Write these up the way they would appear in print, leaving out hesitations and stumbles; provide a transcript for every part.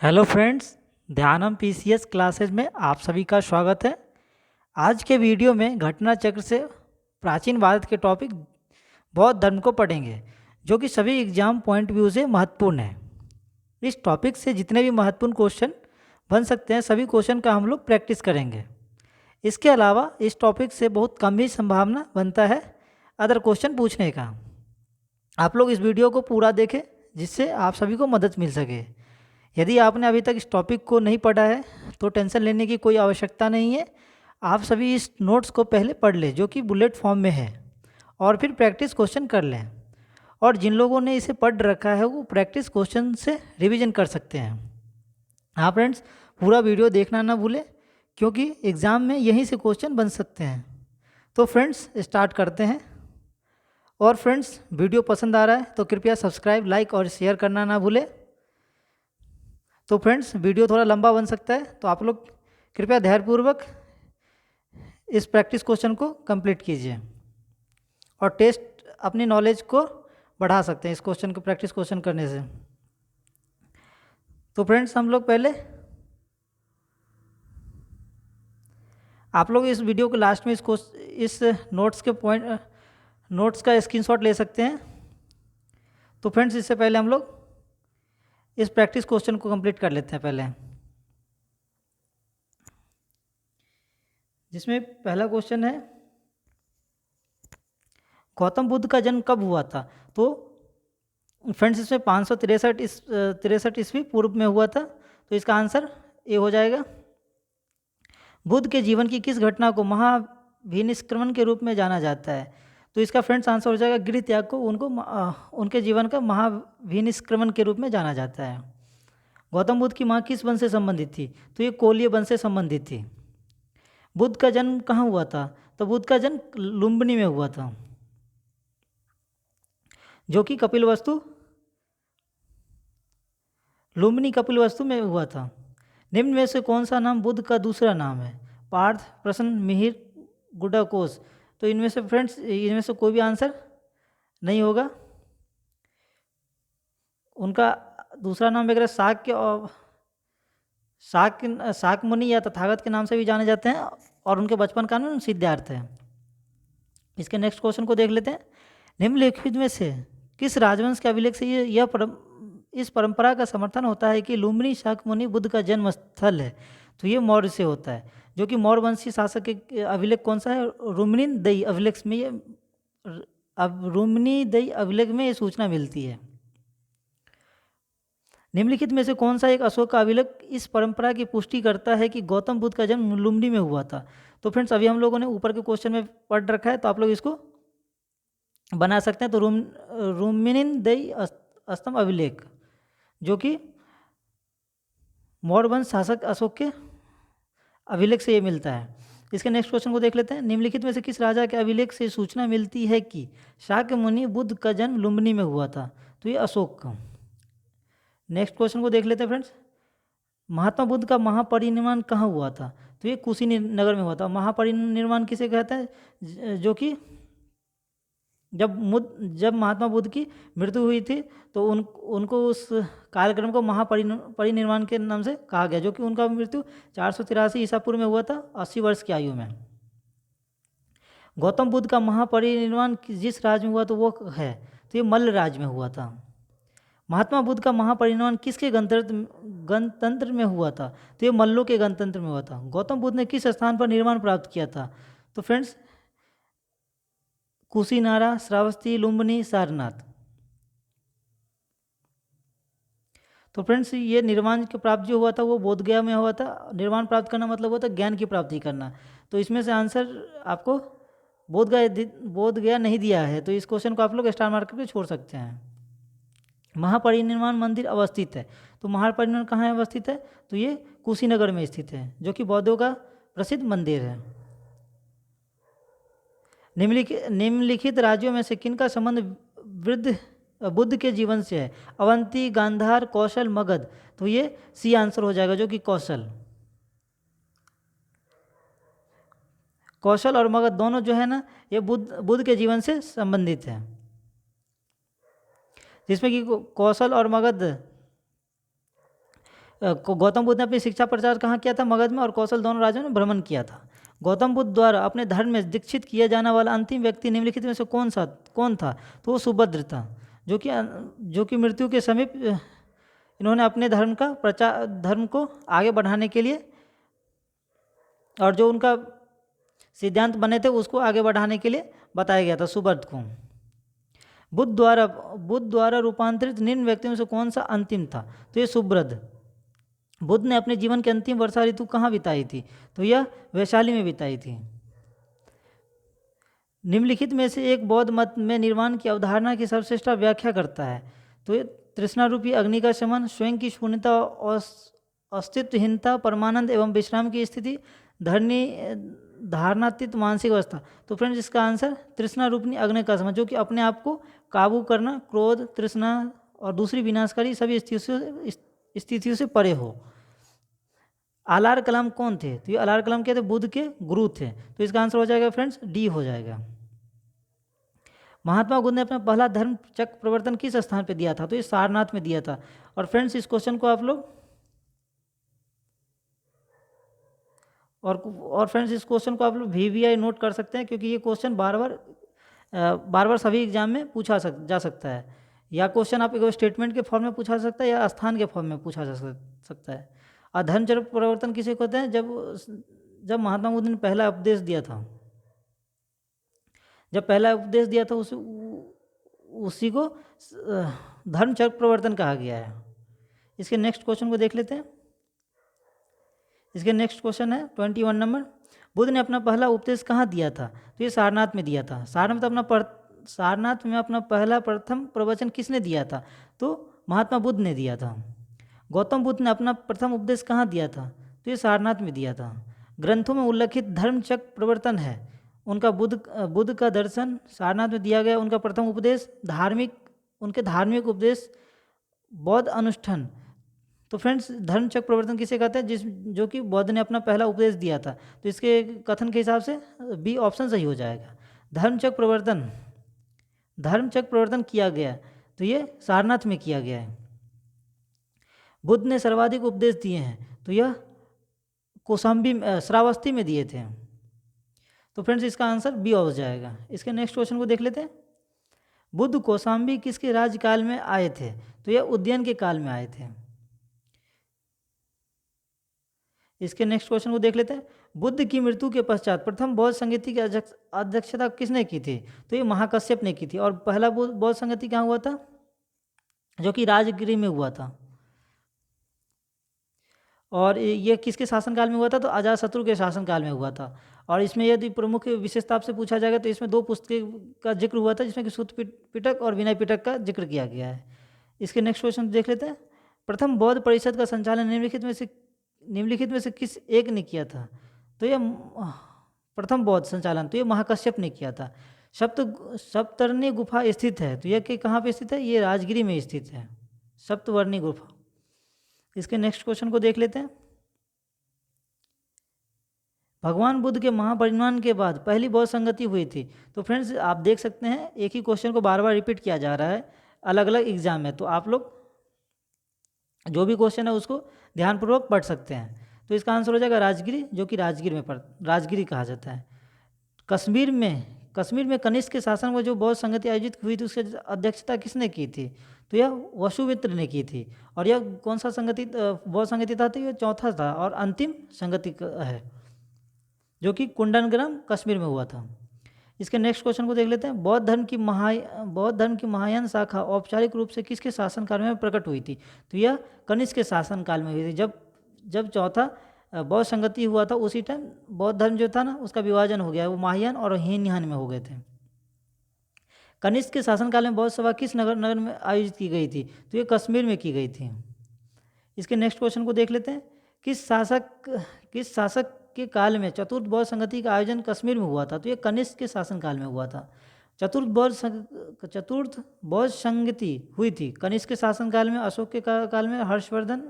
Hello friends, ध्यानम PCS classes में आप सभी का स्वागत है। आज के वीडियो में घटना चक्र से प्राचीन भारत के टॉपिक बौद्ध धर्म को पढ़ेंगे, जो कि सभी एग्जाम पॉइंट व्यू से महत्वपूर्ण है। इस टॉपिक से जितने भी महत्वपूर्ण क्वेश्चन बन सकते हैं, सभी क्वेश्चन का हम लोग प्रैक्टिस करेंगे। इसके अलावा इस टॉपिक से बहुत कम ही संभावना बनता है अदर क्वेश्चन पूछने का। आप लोग इस वीडियो को पूरा देखें, जिससे आप सभी को मदद मिल सके। यदि आपने अभी तक इस टॉपिक को नहीं पढ़ा है तो टेंशन लेने की कोई आवश्यकता नहीं है। आप सभी इस नोट्स को पहले पढ़ लें, जो कि बुलेट फॉर्म में है, और फिर प्रैक्टिस क्वेश्चन कर लें। और जिन लोगों ने इसे पढ़ रखा है वो प्रैक्टिस क्वेश्चन से रिवीजन कर सकते हैं। हाँ फ्रेंड्स, पूरा वीडियो देखना ना भूलें, क्योंकि एग्ज़ाम में यहीं से क्वेश्चन बन सकते हैं। तो फ्रेंड्स, स्टार्ट करते हैं। और फ्रेंड्स, वीडियो पसंद आ रहा है तो कृपया सब्सक्राइब, लाइक और शेयर करना ना भूलें। तो फ्रेंड्स, वीडियो थोड़ा लंबा बन सकता है, तो आप लोग कृपया धैर्यपूर्वक इस प्रैक्टिस क्वेश्चन को कंप्लीट कीजिए और टेस्ट अपनी नॉलेज को बढ़ा सकते हैं इस क्वेश्चन को प्रैक्टिस क्वेश्चन करने से। तो फ्रेंड्स, हम लोग पहले आप लोग इस वीडियो के लास्ट में इस नोट्स का स्क्रीनशॉट ले सकते हैं। तो फ्रेंड्स, इससे पहले हम लोग इस प्रैक्टिस क्वेश्चन को कंप्लीट कर लेते हैं पहले, जिसमें पहला क्वेश्चन है, गौतम बुद्ध का जन्म कब हुआ था? तो फ्रेंड्स, इसमें 563 ईस्वी पूर्व में हुआ था। तो इसका आंसर ए हो जाएगा। बुद्ध के जीवन की किस घटना को महाभिनिष्क्रमण के रूप में जाना जाता है? तो इसका फ्रेंड्स आंसर हो जाएगा गृह त्याग को उनके जीवन का महाभिनिष्क्रमण के रूप में जाना जाता है। गौतम बुद्ध की माँ किस वंश से संबंधित थी? तो ये कोलीय वंश से संबंधित थी। बुद्ध का जन्म कहाँ हुआ था? तो बुद्ध का जन्म लुम्बिनी में हुआ था, जो कि लुम्बिनी कपिलवस्तु में हुआ था। निम्न में से कौन सा नाम बुद्ध का दूसरा नाम है? पार्थ, प्रश्न, मिहिर, गुडाकोस। तो इनमें से फ्रेंड्स, इनमें से कोई भी आंसर नहीं होगा। उनका दूसरा नाम वगैरह शाक्य मुनि या तथागत के नाम से भी जाने जाते हैं, और उनके बचपन का नाम सिद्धार्थ है। इसके नेक्स्ट क्वेश्चन को देख लेते हैं। निम्नलिखित में से किस राजवंश के अभिलेख से इस परंपरा का समर्थन होता है कि लुम्बिनी शाक्य मुनि बुद्ध का जन्म स्थल है? तो ये मौर्य से होता है, जो कि मौर्य वंशी शासक के अभिलेख कौन सा है? रुम्निनदई अभिलेख में रुम्निदई अभिलेख में ये सूचना मिलती है। निम्नलिखित में से कौन सा एक अशोक का अभिलेख इस परंपरा की पुष्टि करता है कि गौतम बुद्ध का जन्म लुम्बिनी में हुआ था? तो फ्रेंड्स, अभी हम लोगों ने ऊपर के क्वेश्चन में पढ़ रखा है, तो आप लोग इसको बना सकते हैं। तो रुम्निनदई स्तंभ अभिलेख, जो कि मौर्य वंश शासक अशोक के अभिलेख से ये मिलता है। इसके नेक्स्ट क्वेश्चन को देख लेते हैं। निम्नलिखित में से किस राजा के अभिलेख से सूचना मिलती है कि शाक्य मुनि बुद्ध का जन्म लुम्बिनी में हुआ था? तो ये अशोक का। नेक्स्ट क्वेश्चन को देख लेते हैं फ्रेंड्स। महात्मा बुद्ध का महापरिनिर्वाण कहाँ हुआ था? तो ये कुशीनगर में हुआ था। महापरिनिर्वाण किसे कहते हैं? जो कि जब महात्मा बुद्ध की मृत्यु हुई थी, तो उनको उस कार्यक्रम को महापरिनिर्वाण के नाम से कहा गया, जो कि उनका मृत्यु 483 ईसा पूर्व में हुआ था, 80 वर्ष की आयु में। गौतम बुद्ध का महापरिनिर्वाण जिस राज्य में हुआ तो वो है, तो ये मल्ल राज्य में हुआ था। महात्मा बुद्ध का महापरिनिर्वाण किसके गणतंत्र में हुआ था? तो ये मल्लों के गणतंत्र में हुआ था। गौतम बुद्ध ने किस स्थान पर निर्वाण प्राप्त किया था? तो फ्रेंड्स, कुशीनारा, श्रावस्ती, लुम्बिनी, सारनाथ। तो फ्रेंड्स, ये निर्वाण की प्राप्ति जो हुआ था वो बोधगया में हुआ था। निर्वाण प्राप्त करना मतलब होता है ज्ञान की प्राप्ति करना। तो इसमें से आंसर आपको बोधगया नहीं दिया है, तो इस क्वेश्चन को आप लोग स्टार मार्क पे छोड़ सकते हैं। महापरिनिर्वाण मंदिर अवस्थित है, तो महापरिनिर्वाण कहाँ अवस्थित है? तो ये कुशीनगर में स्थित है, जो कि बौद्धों का प्रसिद्ध मंदिर है। निम्नलिखित राज्यों में से किनका संबंध बुद्ध के जीवन से है? अवंती, गांधार, कौशल, मगध। तो ये सी आंसर हो जाएगा, जो कि कौशल और मगध दोनों जो है ना, ये बुद्ध के जीवन से संबंधित है, जिसमें कि कौशल और मगध गौतम बुद्ध ने अपनी शिक्षा प्रचार कहाँ किया था? मगध में और कौशल दोनों राज्यों में भ्रमण किया था। गौतम बुद्ध द्वारा अपने धर्म में दीक्षित किया जाने वाला अंतिम व्यक्ति निम्नलिखित में से कौन था? तो वो सुभद्र था, जो कि मृत्यु के समीप इन्होंने अपने धर्म को आगे बढ़ाने के लिए और जो उनका सिद्धांत बने थे उसको आगे बढ़ाने के लिए बताया गया था सुभद्र को। बुद्ध द्वारा रूपांतरित निम्न व्यक्तियों में से कौन सा अंतिम था? तो ये सुभद्र। बुद्ध ने अपने जीवन की अंतिम वर्षा ऋतु कहाँ बिताई थी? तो यह वैशाली में बिताई थी। निम्नलिखित में से एक बौद्ध मत में निर्वाण की अवधारणा की सर्वश्रेष्ठ व्याख्या करता है? तो ये तृष्णा रूपी अग्नि का शमन, स्वयं की शून्यता और अस्तित्वहीनता, परमानंद एवं विश्राम की स्थिति, धारणातीत मानसिक अवस्था। तो फ्रेंड्स इसका आंसर तृष्णा रूपी अग्नि का शमन, जो कि अपने आप को काबू करना, क्रोध, तृष्णा और दूसरी विनाशकारी सभी स्थितियों से परे हो। आलार कलाम कौन थे? तो ये आलार कलाम क्या थे? बुद्ध के गुरु थे। तो इसका आंसर हो जाएगा फ्रेंड्स डी हो जाएगा। महात्मा बुद्ध ने अपना पहला धर्म चक्र प्रवर्तन किस स्थान पे दिया था? तो ये सारनाथ में दिया था। और फ्रेंड्स इस क्वेश्चन को आप लोग VVI नोट कर सकते हैं, क्योंकि ये क्वेश्चन बार बार सभी एग्जाम में पूछा जा सकता है। या क्वेश्चन आप एक स्टेटमेंट के फॉर्म में पूछा सकता है या स्थान के फॉर्म में पूछा जा सकता है। और धर्म चक्र प्रवर्तन किसे कहते हैं? जब महात्मा बुद्ध ने पहला उपदेश दिया था, उसी को धर्म चक्र प्रवर्तन कहा गया है। इसके नेक्स्ट क्वेश्चन को देख लेते हैं। इसके नेक्स्ट क्वेश्चन है 21 नंबर। बुद्ध ने अपना पहला उपदेश कहाँ दिया था? तो ये सारनाथ में दिया था। सारनाथ में अपना प्रथम प्रवचन किसने दिया था? तो महात्मा बुद्ध ने दिया था। गौतम बुद्ध ने अपना प्रथम उपदेश कहाँ दिया था? तो ये सारनाथ में दिया था। ग्रंथों में उल्लेखित धर्म चक्र प्रवर्तन है, उनका बुद्ध का दर्शन सारनाथ में दिया गया। उनका प्रथम उपदेश उनके धार्मिक उपदेश, बौद्ध अनुष्ठान। तो फ्रेंड्स धर्म चक्र प्रवर्तन किसे कहते हैं? जो कि बौद्ध ने अपना पहला उपदेश दिया था। तो इसके कथन के हिसाब से बी ऑप्शन सही हो जाएगा। धर्म चक्र प्रवर्तन किया गया, तो ये सारनाथ में किया गया है। बुद्ध ने सर्वाधिक उपदेश दिए हैं, तो यह श्रावस्ती में दिए थे। तो फ्रेंड्स इसका आंसर बी हो जाएगा। इसके नेक्स्ट क्वेश्चन को देख लेते हैं। बुद्ध कौशाम्बी किसके राज्यकाल में आए थे? तो यह उद्यान के काल में आए थे। इसके नेक्स्ट क्वेश्चन को देख लेते हैं। बुद्ध की मृत्यु के पश्चात प्रथम बौद्ध संगति की अध्यक्षता किसने की थी? तो ये महाकश्यप ने की थी। और पहला बौद्ध संगति कहाँ हुआ था? जो कि राजगिरी में हुआ था। और ये किसके शासनकाल में हुआ था? तो अजातशत्रु के शासनकाल में हुआ था। और इसमें यदि प्रमुख विशेषता से पूछा जाएगा तो इसमें 2 पुस्तक का जिक्र हुआ था, जिसमें कि सूत पिटक और विनय पिटक का जिक्र किया गया है। इसके नेक्स्ट क्वेश्चन देख लेते हैं। प्रथम बौद्ध परिषद का संचालन निम्नलिखित में से किस एक ने किया था? तो यह प्रथम बौद्ध संचालन तो ये महाकश्यप ने किया था। सप्तवर्णी गुफा स्थित है, तो यह कहाँ पे स्थित है? ये राजगिरी में स्थित है, सप्तवर्णी गुफा। इसके नेक्स्ट क्वेश्चन को देख लेते हैं। भगवान बुद्ध के महापरिनिर्वाण के बाद पहली बौद्ध संगति हुई थी। तो फ्रेंड्स आप देख सकते हैं एक ही क्वेश्चन को बार बार रिपीट किया जा रहा है अलग अलग एग्जाम में, तो आप लोग जो भी क्वेश्चन है उसको ध्यानपूर्वक पढ़ सकते हैं। तो इसका आंसर हो जाएगा राजगिरी, जो कि राजगिरी कहा जाता है। कश्मीर में कनिष्क के शासन में जो बौद्ध संगति आयोजित हुई थी उसकी अध्यक्षता किसने की थी? तो यह वसुमित्र ने की थी। और यह कौन सा बौद्ध संगति था? तो यह चौथा था और अंतिम संगति है, जो कि कुंडनग्राम कश्मीर में हुआ था। इसके नेक्स्ट क्वेश्चन को देख लेते हैं। बौद्ध धर्म की महायान शाखा औपचारिक रूप से किसके शासनकाल में प्रकट हुई थी? तो यह कनिष्क के शासनकाल में हुई थी। जब चौथा बौद्ध संगति हुआ था उसी टाइम बौद्ध धर्म जो था ना उसका विभाजन हो गया, वो महायान और हीनयान में हो गए थे। कनिष्क के शासनकाल में बौद्ध सभा किस नगर में आयोजित की गई थी? तो ये कश्मीर में की गई थी। इसके नेक्स्ट क्वेश्चन को देख लेते हैं। किस शासक के काल में चतुर्थ बौद्ध संगति का आयोजन कश्मीर में हुआ था? तो ये कनिष्क के शासनकाल में हुआ था। चतुर्थ बौद्ध संगति हुई थी कनिष्क के शासनकाल में, अशोक के काल में, हर्षवर्धन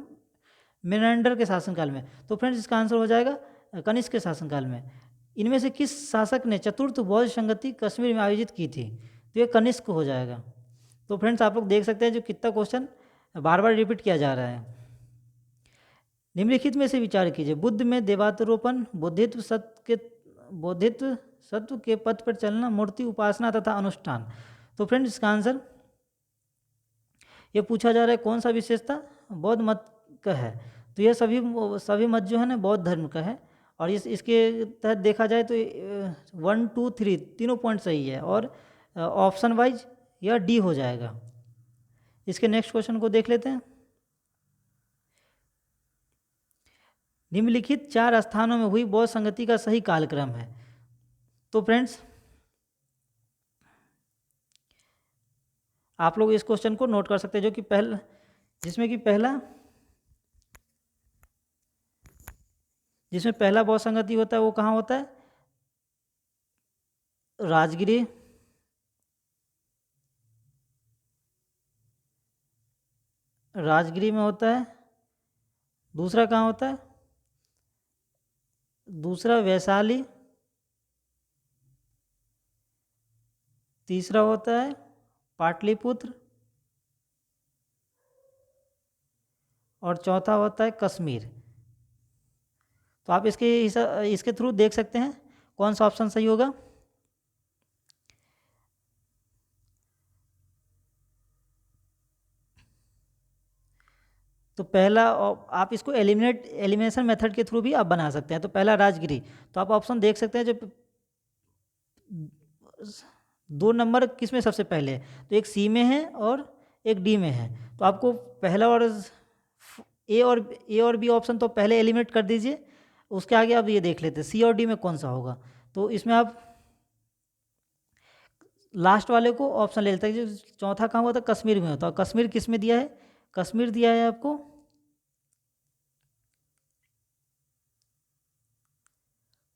मेनेंडर के शासनकाल में। तो फ्रेंड्स इसका आंसर हो जाएगा कनिष्क के शासनकाल में। इनमें से किस शासक ने चतुर्थ बौद्ध संगति कश्मीर में आयोजित की थी? तो ये कनिष्क हो जाएगा। तो फ्रेंड्स आप लोग देख सकते हैं जो कितना क्वेश्चन बार बार रिपीट किया जा रहा है। निम्नलिखित में से विचार कीजिए। बुद्ध में देवतारोपण, बोधित्व सत्व के पथ पर चलना, मूर्ति उपासना तथा अनुष्ठान। तो फ्रेंड्स इसका आंसर ये पूछा जा रहा है कौन सा विशेषता बौद्ध मत का है। तो यह सभी मत जो है ना बौद्ध धर्म का है। और इसके तहत देखा जाए तो 1 2 3 तीनों पॉइंट सही है और ऑप्शन वाइज यह डी हो जाएगा। इसके नेक्स्ट क्वेश्चन को देख लेते हैं। निम्नलिखित 4 स्थानों में हुई बौद्ध संगति का सही कालक्रम है। तो फ्रेंड्स आप लोग इस क्वेश्चन को नोट कर सकते हैं, जो कि जिसमें पहला बौद्ध संगति होता है वो कहाँ होता है? राजगिरी, में होता है। दूसरा कहाँ होता है? दूसरा वैशाली। तीसरा होता है पाटलिपुत्र और चौथा होता है कश्मीर। तो आप इसके थ्रू देख सकते हैं कौन सा ऑप्शन सही होगा। तो पहला आप इसको एलिमिनेशन मेथड के थ्रू भी आप बना सकते हैं। तो पहला राजगिरी, तो आप ऑप्शन देख सकते हैं जो 2 नंबर किस में सबसे पहले है, तो एक सी में है और एक डी में है। तो आपको पहला और ए और बी ऑप्शन तो पहले एलिमिनेट कर दीजिए, उसके आगे आप ये देख लेते हैं सी और डी में कौन सा होगा। तो इसमें आप लास्ट वाले को ऑप्शन ले लेते हैं। जो चौथा कहाँ हुआ था? कश्मीर में होता है। कश्मीर किस में दिया है? कश्मीर दिया है आपको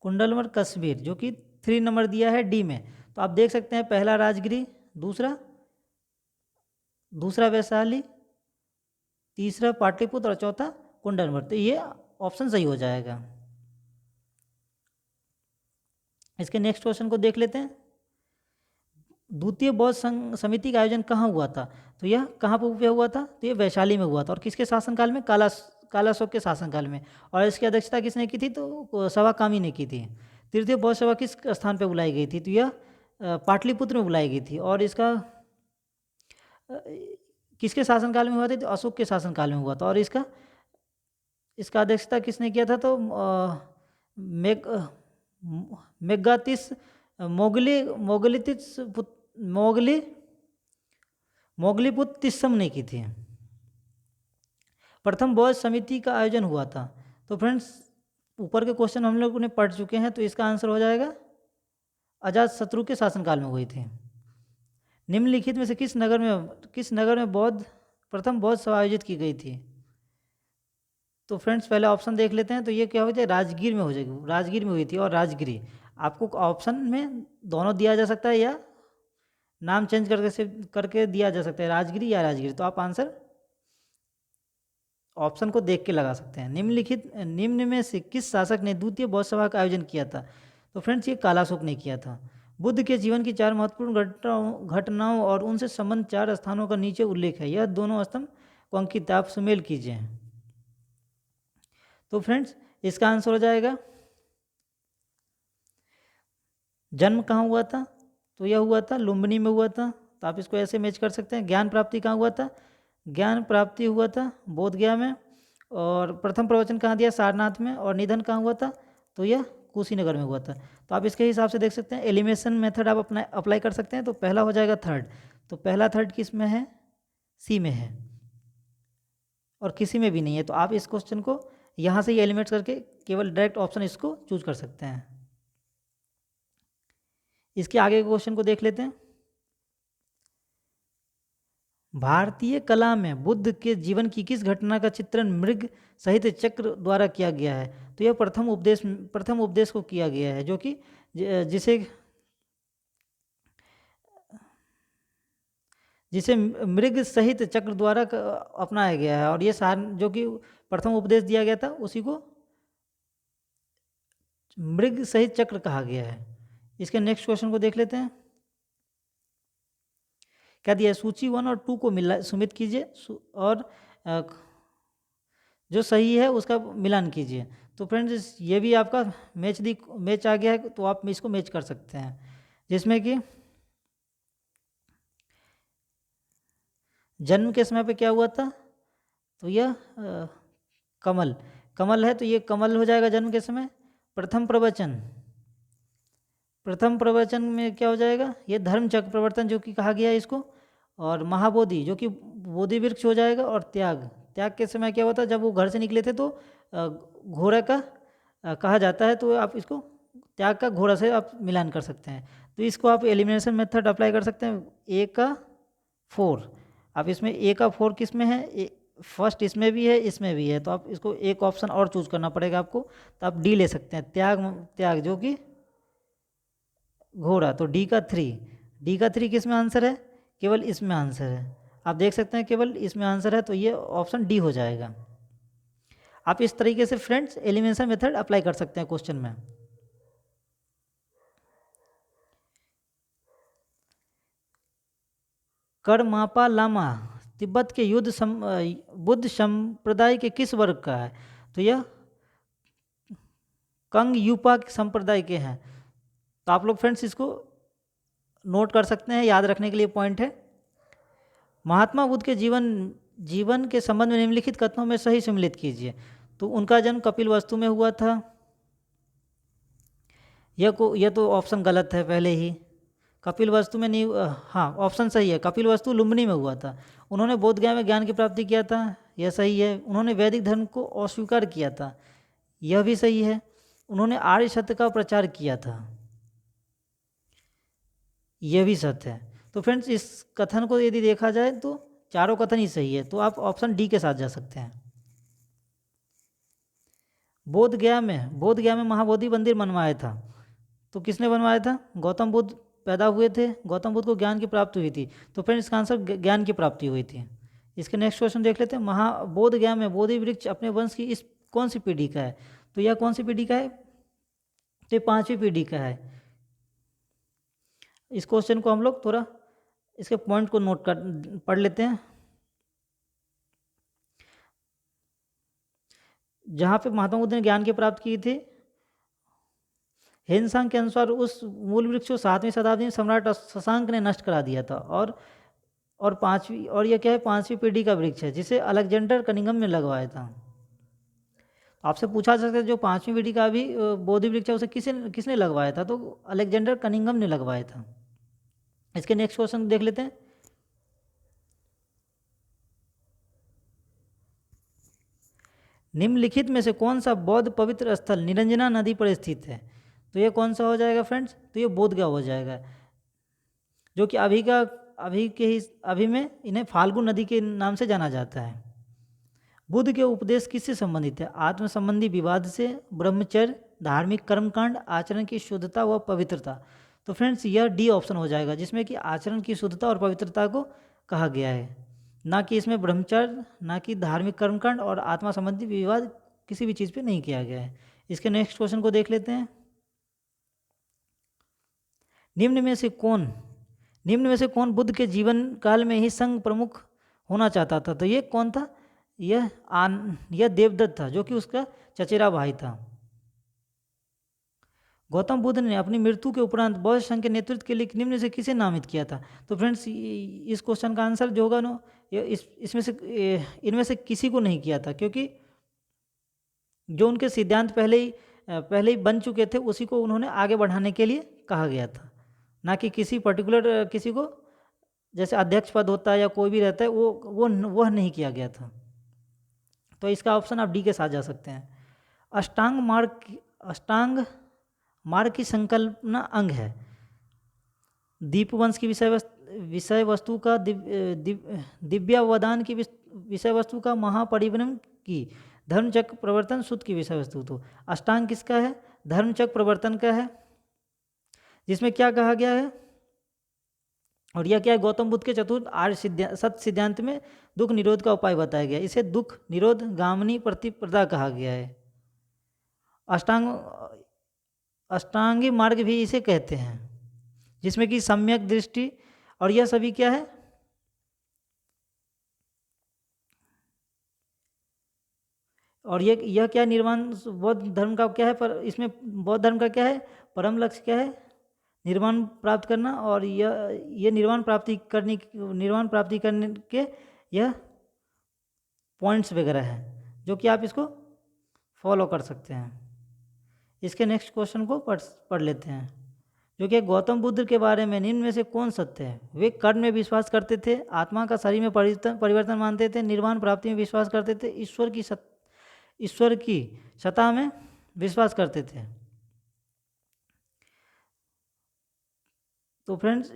कुंडलमर कश्मीर, जो कि 3 नंबर दिया है डी में। तो आप देख सकते हैं पहला राजगिरी, दूसरा वैशाली, तीसरा पाटलिपुत्र और चौथा कुंडलमर। तो ये ऑप्शन सही हो जाएगा। इसके नेक्स्ट क्वेश्चन को देख लेते हैं। द्वितीय बौद्ध समिति का आयोजन कहाँ हुआ था? तो यह कहाँ पर हुआ था? तो ये वैशाली में हुआ था। और किसके शासनकाल में? कालाशोक के शासनकाल में। और इसकी अध्यक्षता किसने की थी? तो सवा कामी ने की थी। तृतीय बौद्ध सभा किस स्थान पर बुलाई गई थी? तो यह पाटलिपुत्र में बुलाई गई थी। और इसका किसके शासनकाल में हुआ था? तो अशोक के शासनकाल में हुआ था। और इसका अध्यक्षता किसने किया था? तो मेगातिस मोगलीपुत्तिस्म ने की थी। प्रथम बौद्ध समिति का आयोजन हुआ था। तो फ्रेंड्स ऊपर के क्वेश्चन हम लोगों ने पढ़ चुके हैं, तो इसका आंसर हो जाएगा अजातशत्रु के शासनकाल में हुई थी। निम्नलिखित में से किस नगर में प्रथम बौद्ध सभा आयोजित की गई थी? तो फ्रेंड्स पहले ऑप्शन देख लेते हैं। तो ये क्या हो जाए? राजगीर में हो जाएगी। राजगीर में हुई थी। और राजगिरी आपको ऑप्शन में दोनों दिया जा सकता है या नाम चेंज करके दिया जा सकता है, राजगिरी या राजगिरी। तो आप आंसर ऑप्शन को देख के लगा सकते हैं। निम्न में से किस शासक ने द्वितीय बौद्ध सभा का आयोजन किया था? तो फ्रेंड्स ये कालाशोक ने किया था। बुद्ध के जीवन की 4 महत्वपूर्ण घटनाओं और उनसे संबंध 4 स्थानों का नीचे उल्लेख है। यह दोनों स्तंभ को अंकित, आप सुमेल कीजिए। तो फ्रेंड्स इसका आंसर हो जाएगा जन्म कहाँ हुआ था? तो यह हुआ था लुम्बिनी में हुआ था। तो आप इसको ऐसे मैच कर सकते हैं। ज्ञान प्राप्ति कहाँ हुआ था? ज्ञान प्राप्ति हुआ था बोधगया में। और प्रथम प्रवचन कहाँ दिया? सारनाथ में। और निधन कहाँ हुआ था? तो यह कुशीनगर में हुआ था। तो आप इसके हिसाब से देख सकते हैं एलिमिनेशन मेथड आप अपना अप्लाई कर सकते हैं। तो पहला हो जाएगा थर्ड। तो पहला थर्ड किस में है? सी में है और किसी में भी नहीं है। तो आप इस क्वेश्चन को यहाँ से ही एलिमिनेट करके केवल डायरेक्ट ऑप्शन इसको चूज कर सकते हैं। इसके आगे के क्वेश्चन को देख लेते हैं। भारतीय कला में बुद्ध के जीवन की किस घटना का चित्रण मृग सहित चक्र द्वारा किया गया है? तो यह प्रथम उपदेश को किया गया है, जो कि जिसे मृग सहित चक्र द्वारा अपनाया गया है। और ये जो कि प्रथम उपदेश दिया गया था उसी को मृग सहित चक्र कहा गया है। इसके नेक्स्ट क्वेश्चन को देख लेते हैं। क्या दिया? सूची 1 और 2 को मिला सुमित कीजिए और जो सही है उसका मिलान कीजिए। तो फ्रेंड्स ये भी आपका मैच आ गया है, तो आप इसको मैच कर सकते हैं, जिसमें कि जन्म के समय पे क्या हुआ था, तो यह कमल कमल है, तो ये कमल हो जाएगा जन्म के समय। प्रथम प्रवचन में क्या हो जाएगा, ये धर्मचक्र प्रवर्तन जो कि कहा गया है इसको। और महाबोधि जो कि बोधि वृक्ष हो जाएगा। और त्याग त्याग के समय क्या होता है, जब वो घर से निकले थे तो घोड़ा का कहा जाता है, तो आप इसको त्याग का घोड़ा से आप मिलान कर सकते हैं। तो इसको आप एलिमिनेशन मेथड अप्लाई कर सकते हैं। ए का 4, आप इसमें ए का 4 किस में है, फर्स्ट इसमें भी है इसमें भी है, तो आप इसको एक ऑप्शन और चूज करना पड़ेगा आपको। तो आप डी ले सकते हैं, त्याग त्याग जो कि घोड़ा, तो डी का 3 किस में आंसर है, केवल इसमें आंसर है। आप देख सकते हैं केवल इसमें आंसर है, तो ये ऑप्शन डी हो जाएगा। आप इस तरीके से फ्रेंड्स एलिमिनेशन मेथड अप्लाई कर सकते हैं क्वेश्चन में। करमापा लामा तिब्बत के बुद्ध संप्रदाय के किस वर्ग का है, तो यह कंग यूपा संप्रदाय के हैं। तो आप लोग फ्रेंड्स इसको नोट कर सकते हैं, याद रखने के लिए पॉइंट है। महात्मा बुद्ध के जीवन के संबंध में निम्नलिखित कथनों में सही सम्मिलित कीजिए। तो उनका जन्म कपिलवस्तु में हुआ था, यह तो ऑप्शन गलत है पहले ही। कपिलवस्तु में नहीं, हाँ ऑप्शन सही है, कपिलवस्तु लुम्बिनी में हुआ था। उन्होंने बोध गया में ज्ञान की प्राप्ति किया था, यह सही है। उन्होंने वैदिक धर्म को अस्वीकार किया था, यह भी सही है। उन्होंने आर्य सत्य का प्रचार किया था, यह भी सत्य है। तो फ्रेंड्स इस कथन को यदि देखा जाए तो चारों कथन ही सही है, तो आप ऑप्शन डी के साथ जा सकते हैं। बोध गया में महाबोधि मंदिर बनवाया था, तो किसने बनवाया था, गौतम बुद्ध पैदा हुए थे, गौतम बुद्ध को ज्ञान की प्राप्ति हुई थी। तो फ्रेंड्स इसका आंसर ज्ञान की प्राप्ति हुई थी। इसके नेक्स्ट क्वेश्चन देख लेते हैं। बोध गया में बोधि वृक्ष अपने वंश की इस कौन सी पीढ़ी का है, तो यह कौन सी पीढ़ी का है, तो ये 5वीं पीढ़ी का है। इस क्वेश्चन को हम लोग थोड़ा इसके पॉइंट को नोट कर पढ़ लेते हैं। जहाँ पे महात्मा बुद्ध ने ज्ञान की प्राप्त की थी, हेनसांग के अनुसार उस मूल वृक्ष को 7वीं शताब्दी में सम्राट शशांक ने नष्ट करा दिया था। और पांचवी, और यह क्या है, 5वीं पीढ़ी का वृक्ष है, जिसे अलेक्जेंडर कनिंघम ने लगवाया था। आपसे पूछा जा सकता है जो 5वीं पीढ़ी का अभी बोधि वृक्ष है उसे किसने लगवाया था, तो अलेक्जेंडर कनिंघम ने लगवाया था। इसके नेक्स्ट क्वेश्चन देख लेते हैं। निम्नलिखित में से कौन सा बौद्ध पवित्र स्थल निरंजना नदी पर स्थित है, तो ये कौन सा हो जाएगा फ्रेंड्स, तो ये बोधगया हो जाएगा, जो कि अभी में इन्हें फाल्गु नदी के नाम से जाना जाता है। बुद्ध के उपदेश किससे संबंधित है, आत्म संबंधी विवाद से, ब्रह्मचर्य, धार्मिक कर्मकांड, आचरण की शुद्धता व पवित्रता। तो फ्रेंड्स यह डी ऑप्शन हो जाएगा, जिसमें कि आचरण की शुद्धता और पवित्रता को कहा गया है, ना कि इसमें ब्रह्मचर्य, ना कि धार्मिक कर्मकांड और आत्मा संबंधी विवाद किसी भी चीज़ पे नहीं किया गया है। इसके नेक्स्ट क्वेश्चन को देख लेते हैं। निम्न में से कौन बुद्ध के जीवन काल में ही संघ प्रमुख होना चाहता था, तो ये कौन था, यह देवदत्त था, जो कि उसका चचेरा भाई था। गौतम बुद्ध ने अपनी मृत्यु के उपरांत बौद्ध संघ के नेतृत्व के लिए निम्न से किसे नामित किया था, तो फ्रेंड्स इस क्वेश्चन का आंसर जो होगा ना, इनमें से किसी को नहीं किया था, क्योंकि जो उनके सिद्धांत पहले ही बन चुके थे उसी को उन्होंने आगे बढ़ाने के लिए कहा गया था, ना कि किसी पर्टिकुलर किसी को, जैसे अध्यक्ष पद होता है या कोई भी रहता है वह नहीं किया गया था। तो इसका ऑप्शन आप डी के साथ जा सकते हैं। अष्टांग मार्ग की संकल्पना अंग है। दीपवंश की विषय वस्तु का, दिव्यावदान की विषय वस्तु का, महापरिवनम की, धर्मचक्र प्रवर्तन सूत्र की विषय वस्तु। तो अष्टांग किसका है, धर्मचक्र प्रवर्तन का है, जिसमें क्या कहा गया है, और यह क्या है, गौतम बुद्ध के चतुर्थ आर्य सत्य सिद्धांत में दुख निरोध का उपाय बताया गया। इसे दुख निरोध गामिनी प्रतिप्रदा कहा गया है। अष्टांगी मार्ग भी इसे कहते हैं, जिसमें कि सम्यक दृष्टि, और यह सभी क्या है, और ये यह क्या निर्वाण बौद्ध धर्म का क्या है, पर इसमें बौद्ध धर्म का क्या है, परम लक्ष्य क्या है, निर्वाण प्राप्त करना। और यह निर्वाण प्राप्ति करने के यह पॉइंट्स वगैरह हैं जो कि आप इसको फॉलो कर सकते हैं। इसके नेक्स्ट क्वेश्चन को पढ़ लेते हैं, जो कि गौतम बुद्ध के बारे में निम्न में से कौन सत्य है। वे कर्म में विश्वास करते थे, आत्मा का शरीर में परिवर्तन मानते थे, निर्वाण प्राप्ति में विश्वास करते थे, ईश्वर की सत्ता में विश्वास करते थे। तो फ्रेंड्स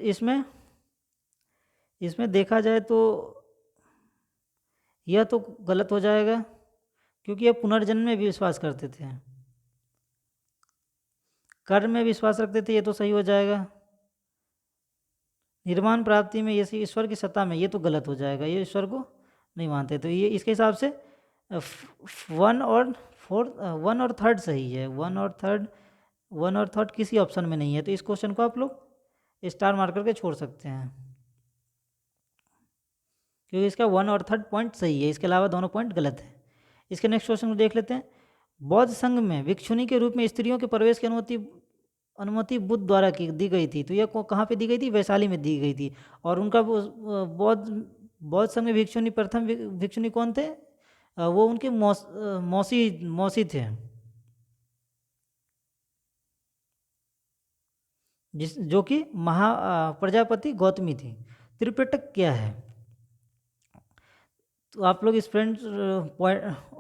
इसमें देखा जाए तो यह तो गलत हो जाएगा, क्योंकि यह पुनर्जन्म में भी विश्वास करते थे। कर्म में विश्वास रखते थे, ये तो सही हो जाएगा। निर्वाण प्राप्ति में, ये ईश्वर की सत्ता में, ये तो गलत हो जाएगा, ये ईश्वर को नहीं मानते। तो ये इसके हिसाब से 1 और 3 सही है। 1 और 3 किसी ऑप्शन में नहीं है, तो इस क्वेश्चन को आप लोग स्टार मार करके छोड़ सकते हैं, क्योंकि इसका 1 और 3 पॉइंट सही है, इसके अलावा दोनों पॉइंट गलत है। इसके नेक्स्ट क्वेश्चन को देख लेते हैं। बौद्ध संघ में भिक्षुणी के रूप में स्त्रियों के प्रवेश की अनुमति बुद्ध द्वारा दी गई थी। तो यह कहाँ पे दी गई थी, वैशाली में दी गई थी। और उनका बौद्ध संघ में प्रथम भिक्षुणी कौन थे, वो उनके मौसी थे, जो कि प्रजापति गौतमी थी। त्रिपिटक क्या है, तो आप लोग इस फ्रेंड्स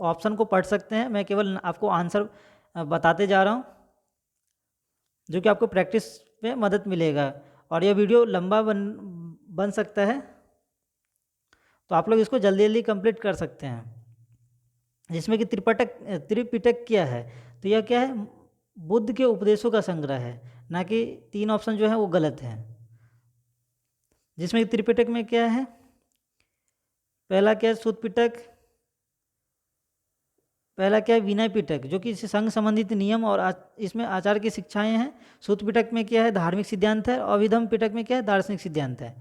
ऑप्शन को पढ़ सकते हैं, मैं केवल आपको आंसर बताते जा रहा हूँ, जो कि आपको प्रैक्टिस में मदद मिलेगा। और यह वीडियो लंबा बन सकता है, तो आप लोग इसको जल्दी जल्दी कंप्लीट कर सकते हैं। जिसमें कि त्रिपिटक क्या है, तो यह क्या है, बुद्ध के उपदेशों का संग्रह है, ना कि 3 ऑप्शन जो है वो गलत है। जिसमें त्रिपिटक में क्या है, पहला क्या है सूत पिटक, पहला क्या है विनय पिटक, जो कि संघ संबंधित नियम और इसमें आचार की शिक्षाएं हैं। सूत पिटक में क्या है, धार्मिक सिद्धांत है। और अभिधम पिटक में क्या है, दार्शनिक सिद्धांत है।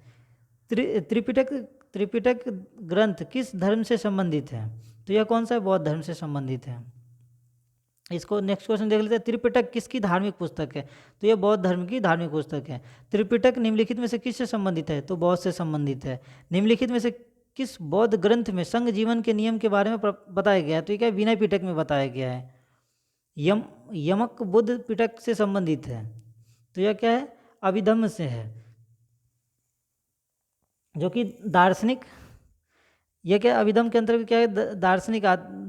त्रिपिटक ग्रंथ किस धर्म से संबंधित है, तो यह कौन सा है, बौद्ध धर्म से संबंधित है। इसको नेक्स्ट क्वेश्चन देख लेते हैं। त्रिपिटक किसकी धार्मिक पुस्तक है, तो यह बौद्ध धर्म की धार्मिक पुस्तक है। त्रिपिटक निम्नलिखित में से किससे संबंधित है, तो बौद्ध से संबंधित है। निम्नलिखित में से किस बौद्ध ग्रंथ में संघ जीवन के नियम के बारे में बताया गया है, तो ये क्या विनय पिटक में बताया गया है। यमक बुद्ध पिटक से संबंधित है, तो यह क्या है, अभिधम्म से है, जो कि दार्शनिक, यह क्या अभिधम्म के अंतर्गत क्या है,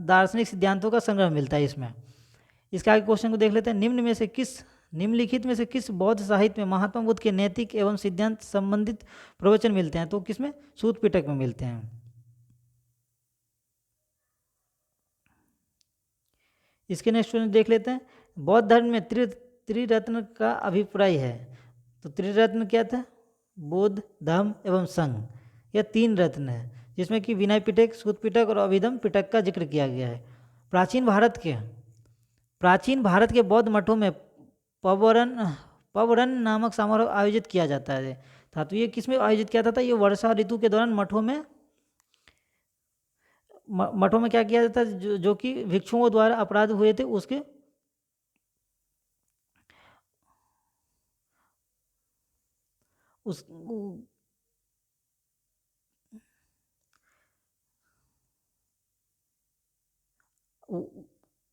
दार्शनिक सिद्धांतों का संग्रह मिलता है इसमें। इसके आगे क्वेश्चन को देख लेते हैं। निम्नलिखित में से किस बौद्ध साहित्य में महात्मा बुद्ध के नैतिक एवं सिद्धांत संबंधित प्रवचन मिलते हैं, तो किसमें, सूत पिटक में मिलते हैं। इसके नेक्स्ट क्वेश्चन देख लेते हैं। बौद्ध धर्म में त्रिरत्न का अभिप्राय है, तो त्रिरत्न क्या था, बुद्ध, धम्म एवं संघ, यह 3 रत्न है, जिसमें कि विनय पिटक, सूत पिटक और अभिधम्म पिटक का जिक्र किया गया है। प्राचीन भारत के बौद्ध मठों में पवरन नामक समारोह आयोजित किया जाता है था। तो ये किस में आयोजित किया जाता था, ये वर्षा ऋतु के दौरान मठों में क्या किया जाता है, जो कि भिक्षुओं द्वारा अपराध हुए थे उसके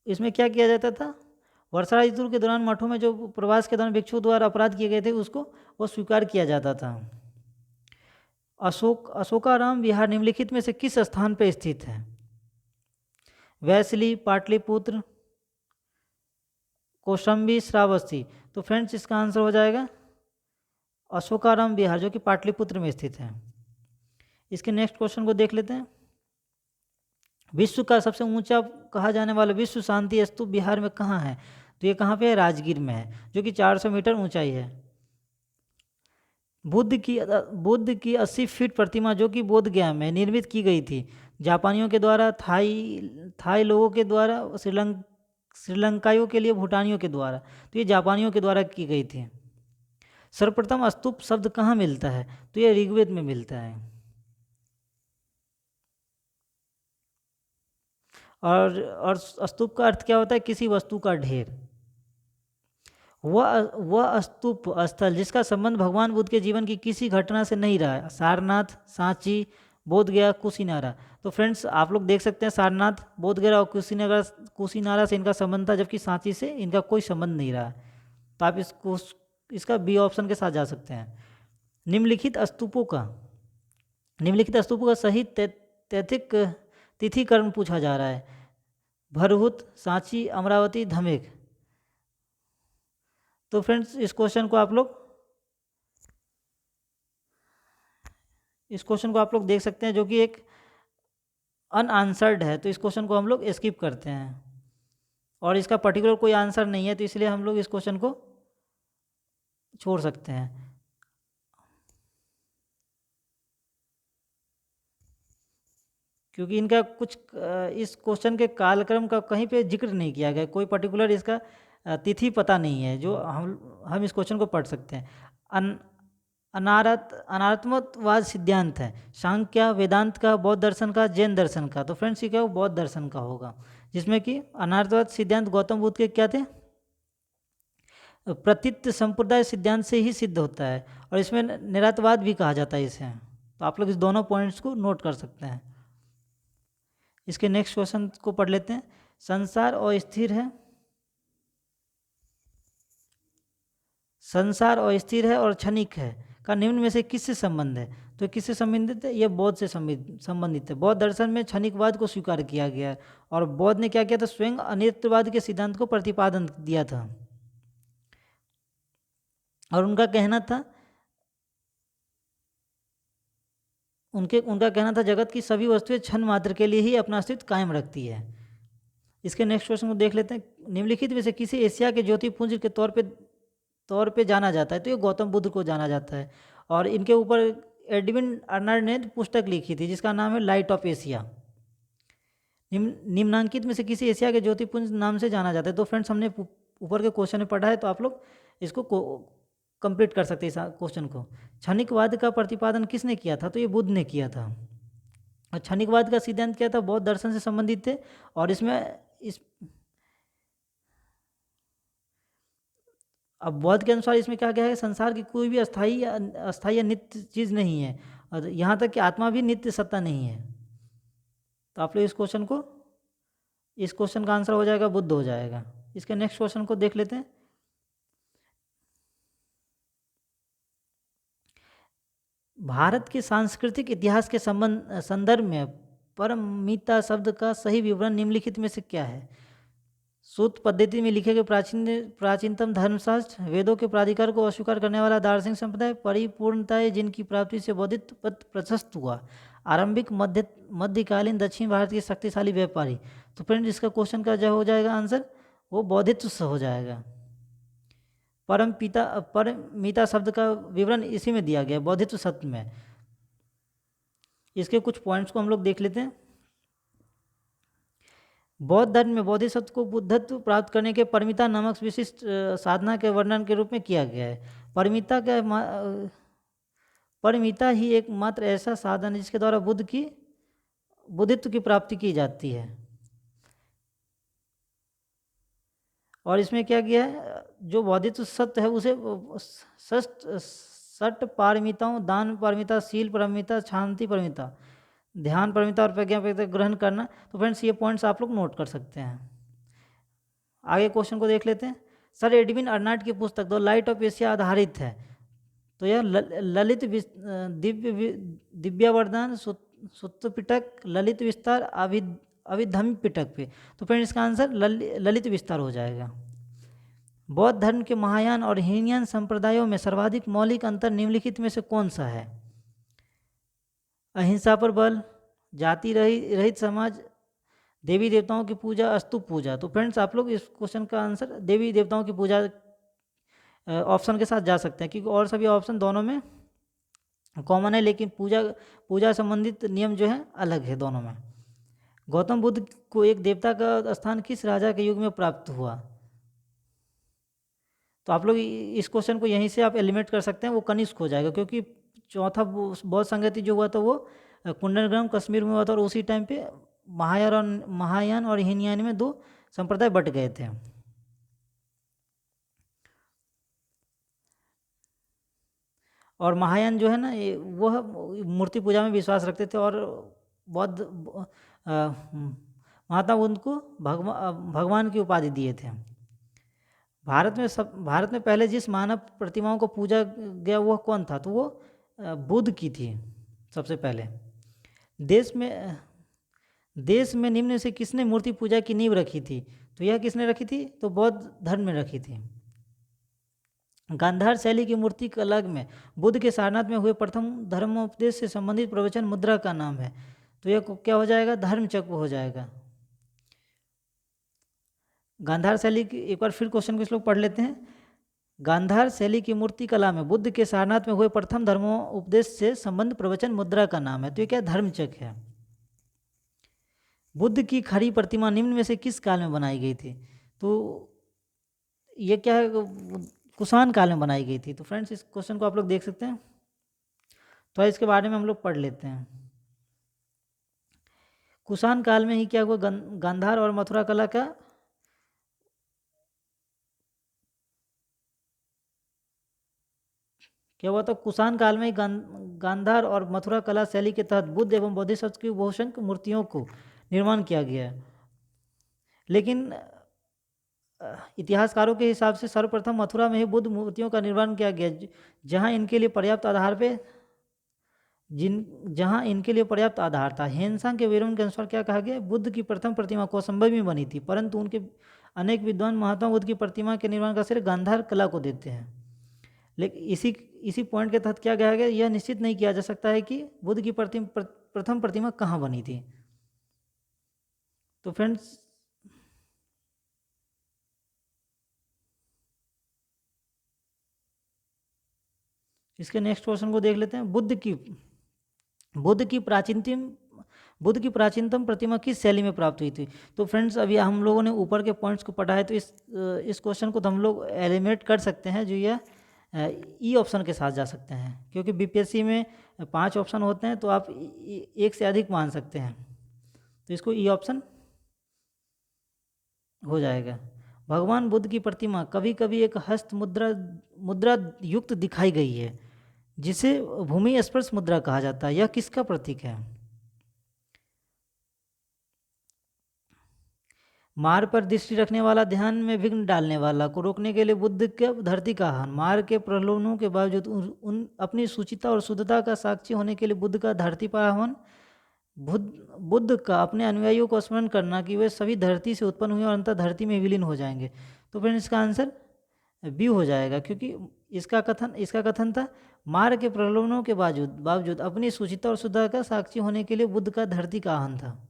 इसमें क्या किया जाता था, वर्षा ऋतु के दौरान मठों में जो प्रवास के दौरान भिक्षुओं द्वारा अपराध किए गए थे उसको वो स्वीकार किया जाता था। अशोकाराम विहार निम्नलिखित में से किस स्थान पर स्थित है, वैशाली, पाटलिपुत्र, कौशाम्बी, श्रावस्ती। तो फ्रेंड्स इसका आंसर हो जाएगा अशोकाराम विहार, जो कि पाटलिपुत्र में स्थित है। इसके नेक्स्ट क्वेश्चन को देख लेते हैं। विश्व का सबसे ऊंचा कहा जाने वाला विश्व शांति स्तूप बिहार में कहाँ है, तो ये कहाँ पे है, राजगीर में है, जो कि 400 मीटर ऊंचाई है। बुद्ध की 80 फीट प्रतिमा, जो कि बोध गया में निर्मित की गई थी, जापानियों के द्वारा, थाई लोगों के द्वारा, श्रीलंकाइयों के लिए भूटानियों के द्वारा, तो ये जापानियों के द्वारा की गई थी। सर्वप्रथम स्तूप शब्द कहाँ मिलता है, तो ये ऋग्वेद में मिलता है। और स्तूप का अर्थ क्या होता है? किसी वस्तु का ढेर। वह स्तूप स्थल जिसका संबंध भगवान बुद्ध के जीवन की किसी घटना से नहीं रहा है। सारनाथ, सांची, बोधगया, कुशीनारा। तो फ्रेंड्स आप लोग देख सकते हैं सारनाथ, बोधगया और कुशीनारा से इनका संबंध था, जबकि सांची से इनका कोई संबंध नहीं रहा। तो आप इसका बी ऑप्शन के साथ जा सकते हैं। निम्नलिखित स्तूपों का सही तैथिक तिथिकरण पूछा जा रहा है। भरहुत, सांची, अमरावती, धमेक। तो फ्रेंड्स इस क्वेश्चन को आप लोग देख सकते हैं, जो कि एक अनआंसर्ड है। तो इस क्वेश्चन को हम लोग स्किप करते हैं, और इसका पर्टिकुलर कोई आंसर नहीं है, तो इसलिए हम लोग इस क्वेश्चन को छोड़ सकते हैं। क्योंकि इनका कुछ इस क्वेश्चन के कालक्रम का कहीं पे जिक्र नहीं किया गया, कोई पर्टिकुलर इसका तिथि पता नहीं है जो हम इस क्वेश्चन को पढ़ सकते हैं। अनात्मवाद सिद्धांत है सांख्य, वेदांत का, बौद्ध दर्शन का, जैन दर्शन का। तो फ्रेंड्स ये क्या, वो बौद्ध दर्शन का होगा, जिसमें कि अनात्मवाद सिद्धांत गौतम बुद्ध के क्या थे? प्रतीत संप्रदाय सिद्धांत से ही सिद्ध होता है, और इसमें निरातवाद भी कहा जाता है इसे। तो आप लोग इस दोनों पॉइंट्स को नोट कर सकते हैं। इसके नेक्स्ट क्वेश्चन को पढ़ लेते हैं। संसार अस्थिर है और क्षणिक है का निम्न में से किससे संबंध है? तो किससे संबंधित है? यह बौद्ध से संबंधित है। बौद्ध दर्शन में क्षणिकवाद को स्वीकार किया गया है, और बौद्ध ने क्या किया था? स्वयं अनित्यवाद के सिद्धांत को प्रतिपादन दिया था, और उनका कहना था जगत की सभी वस्तुएं क्षण मात्र के लिए ही अपना अस्तित्व कायम रखती है। इसके नेक्स्ट क्वेश्चन को देख लेते हैं। निम्नलिखित में से किसी एशिया के ज्योतिपुंज के तौर पे जाना जाता है? तो ये गौतम बुद्ध को जाना जाता है, और इनके ऊपर एडविन अर्नाल्ड ने पुस्तक लिखी थी जिसका नाम है लाइट ऑफ एशिया। निम्नांकित में से किसी एशिया के ज्योतिपुंज नाम से जाना जाता है? तो फ्रेंड्स हमने ऊपर के क्वेश्चन में पढ़ा है, तो आप लोग इसको कंप्लीट कर सकते हैं इस क्वेश्चन को। क्षणिकवाद का प्रतिपादन किसने किया था? तो ये बुद्ध ने किया था। और क्षणिकवाद का सिद्धांत क्या था? बौद्ध दर्शन से संबंधित थे, और अब बौद्ध के अनुसार इसमें क्या है? संसार की कोई भी अस्थाई या नित्य चीज़ नहीं है, और यहाँ तक कि आत्मा भी नित्य सत्ता नहीं है। तो आप लोग इस क्वेश्चन का आंसर हो जाएगा बुद्ध हो जाएगा। इसके नेक्स्ट क्वेश्चन को देख लेते हैं। भारत के सांस्कृतिक इतिहास के संदर्भ में परमिता शब्द का सही विवरण निम्नलिखित में से क्या है? सूत्र पद्धति में लिखे गए प्राचीनतम धर्मशास्त्र, वेदों के प्राधिकार को अस्वीकार करने वाला दार्शनिक संप्रदाय, परिपूर्णताएं जिनकी प्राप्ति से बौद्धित्व पद प्रशस्त हुआ, आरंभिक मध्यकालीन दक्षिण भारत के शक्तिशाली व्यापारी। तो फ्रेंड इसका क्वेश्चन का जो हो जाएगा आंसर, वो बौद्धित्व से हो जाएगा। परमिता शब्द का विवरण इसी में दिया गया, बौद्धित्व शब्द में। इसके कुछ पॉइंट्स को हम लोग देख लेते हैं। बौद्ध धर्म में बोधिसत्व को बुद्धत्व प्राप्त करने के परमिता नामक विशिष्ट साधना के वर्णन के रूप में किया गया है। परमिता ही एकमात्र ऐसा साधन है जिसके द्वारा बुद्धित्व की प्राप्ति की जाती है। और इसमें क्या किया है? जो बौद्धित्व सत्य है उसे षट पारमिताओं, दान पारमिता, शील पारमिता, शांति पारमिता, ध्यान पारमिता और प्रज्ञा पारमिता ग्रहण करना। तो फ्रेंड्स ये पॉइंट्स आप लोग नोट कर सकते हैं। आगे क्वेश्चन को देख लेते हैं। सर एडविन अर्नाल्ड की पुस्तक द लाइट ऑफ एशिया आधारित है, तो यह ललित दिव्यावरदान, सुत्त पिटक, ललित विस्तार, अभिधम्म पिटक पे। तो फ्रेंड्स इसका आंसर ललित विस्तार हो जाएगा। बौद्ध धर्म के महायान और हीनयान संप्रदायों में सर्वाधिक मौलिक अंतर निम्नलिखित में से कौन सा है? अहिंसा पर बल, जाति रहित समाज, देवी देवताओं की पूजा, स्तूप पूजा। तो फ्रेंड्स आप लोग इस क्वेश्चन का आंसर देवी देवताओं की पूजा ऑप्शन के साथ जा सकते हैं, क्योंकि और सभी ऑप्शन दोनों में कॉमन है, लेकिन पूजा संबंधित नियम जो है अलग है दोनों में। गौतम बुद्ध को एक देवता का स्थान किस राजा के युग में प्राप्त हुआ? तो आप लोग इस क्वेश्चन को यहीं से आप एलिमिनेट कर सकते हैं, वो कनिष्क हो जाएगा, क्योंकि चौथा बौद्ध संगति जो हुआ था वो कुंडलग्राम कश्मीर में हुआ था, और उसी टाइम पे महायान और हीनयान में दो संप्रदाय बट गए थे। और महायान जो है ना, ये वह मूर्ति पूजा में विश्वास रखते थे और बौद्ध महात्मा बुद्ध को भगवान की उपाधि दिए थे। भारत में पहले जिस मानव प्रतिमाओं को पूजा गया वह कौन था? तो वो बुद्ध की थी सबसे पहले। देश में निम्न से किसने मूर्ति पूजा की नींव रखी थी? तो यह किसने रखी थी? तो बौद्ध धर्म में रखी थी। गांधार शैली की मूर्ति कला में बुद्ध के सारनाथ में हुए प्रथम धर्मोपदेश से संबंधित प्रवचन मुद्रा का नाम है। तो यह क्या हो जाएगा? धर्मचक्र हो जाएगा। गांधार शैली की, एक बार फिर क्वेश्चन को लोग पढ़ लेते हैं। गांधार शैली की मूर्ति कला में बुद्ध के सारनाथ में हुए प्रथम धर्मोपदेश से संबंध प्रवचन मुद्रा का नाम है। तो ये क्या? धर्मचक्र है। बुद्ध की खड़ी प्रतिमा निम्न में से किस काल में बनाई गई थी? तो ये क्या है? कुषाण काल में बनाई गई थी। तो फ्रेंड्स, इस क्वेश्चन को आप लोग देख सकते हैं। तो इसके बारे में हम लोग पढ़ लेते हैं। कुषाण काल में ही क्या हुआ? गांधार और मथुरा कला का क्या हुआ? तो कुषाण काल में गांधार और मथुरा कला शैली के तहत बुद्ध एवं बोधिसत्व की बहुसंख्य मूर्तियों को निर्माण किया गया है। लेकिन इतिहासकारों के हिसाब से सर्वप्रथम मथुरा में ही बुद्ध मूर्तियों का निर्माण किया गया, जहां इनके लिए पर्याप्त आधार था। हेनसांग के विवरण के अनुसार क्या कहा गया? बुद्ध की प्रथम प्रतिमा कौशाम्बी में बनी थी, परंतु उनके अनेक विद्वान महात्मा बुद्ध की प्रतिमा के निर्माण का श्रेय गांधार कला को देते हैं। लेकिन इसी पॉइंट के तहत क्या कहा गया? यह निश्चित नहीं किया जा सकता है कि बुद्ध की प्रथम प्रतिमा कहाँ बनी थी। तो फ्रेंड्स, इसके नेक्स्ट क्वेश्चन को देख लेते हैं। बुद्ध की प्राचीनतम प्रतिमा किस शैली में प्राप्त हुई थी? तो फ्रेंड्स, अभी हम लोगों ने ऊपर के पॉइंट्स को पढ़ा है, तो इस क्वेश्चन को तो हम लोग एलिमिनेट कर सकते हैं, जो यह ई ऑप्शन के साथ जा सकते हैं, क्योंकि बीपीएससी में 5 ऑप्शन होते हैं, तो आप एक से अधिक मान सकते हैं। तो इसको ई ऑप्शन हो जाएगा। भगवान बुद्ध की प्रतिमा कभी कभी एक हस्त मुद्रा युक्त दिखाई गई है, जिसे भूमि स्पर्श मुद्रा कहा जाता है। यह किसका प्रतीक है? मार्ग पर दृष्टि रखने वाला, ध्यान में विघ्न डालने वाला को रोकने के लिए बुद्ध के धरती का आह्वान, मार्ग के प्रलोभनों के बावजूद उन अपनी सुचिता और शुद्धता का साक्षी होने के लिए बुद्ध का धरती पर आह्वान, बुद्ध का अपने अनुयायियों को स्मरण करना कि वे सभी धरती से उत्पन्न हुए और अंततः धरती में विलीन हो जाएंगे। तो फिर इसका आंसर बी हो जाएगा, क्योंकि इसका कथन था मार्ग के प्रलोभनों के बावजूद अपनी सुचिता और शुद्धता का साक्षी होने के लिए बुद्ध का धरती का आह्वान था।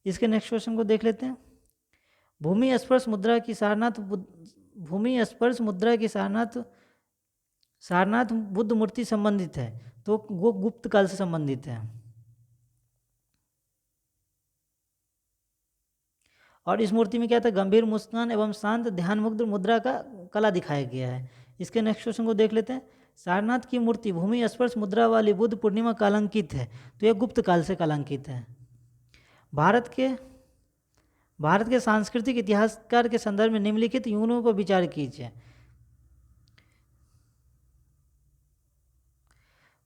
इसके नेक्स्ट क्वेश्चन को देख लेते हैं। भूमि स्पर्श मुद्रा की सारनाथ बुद्ध मूर्ति संबंधित है, तो वो गुप्त काल से संबंधित है। और इस मूर्ति में क्या था? गंभीर मुस्कान एवं शांत ध्यानमुद्र मुद्रा का कला दिखाया गया है। इसके नेक्स्ट क्वेश्चन को देख लेते हैं। सारनाथ की मूर्ति भूमि स्पर्श मुद्रा वाली बुद्ध पूर्णिमा कालांकित है, तो यह गुप्त काल से कालांकित है। भारत के सांस्कृतिक इतिहासकार के संदर्भ में निम्नलिखित यूनों पर विचार कीजिए।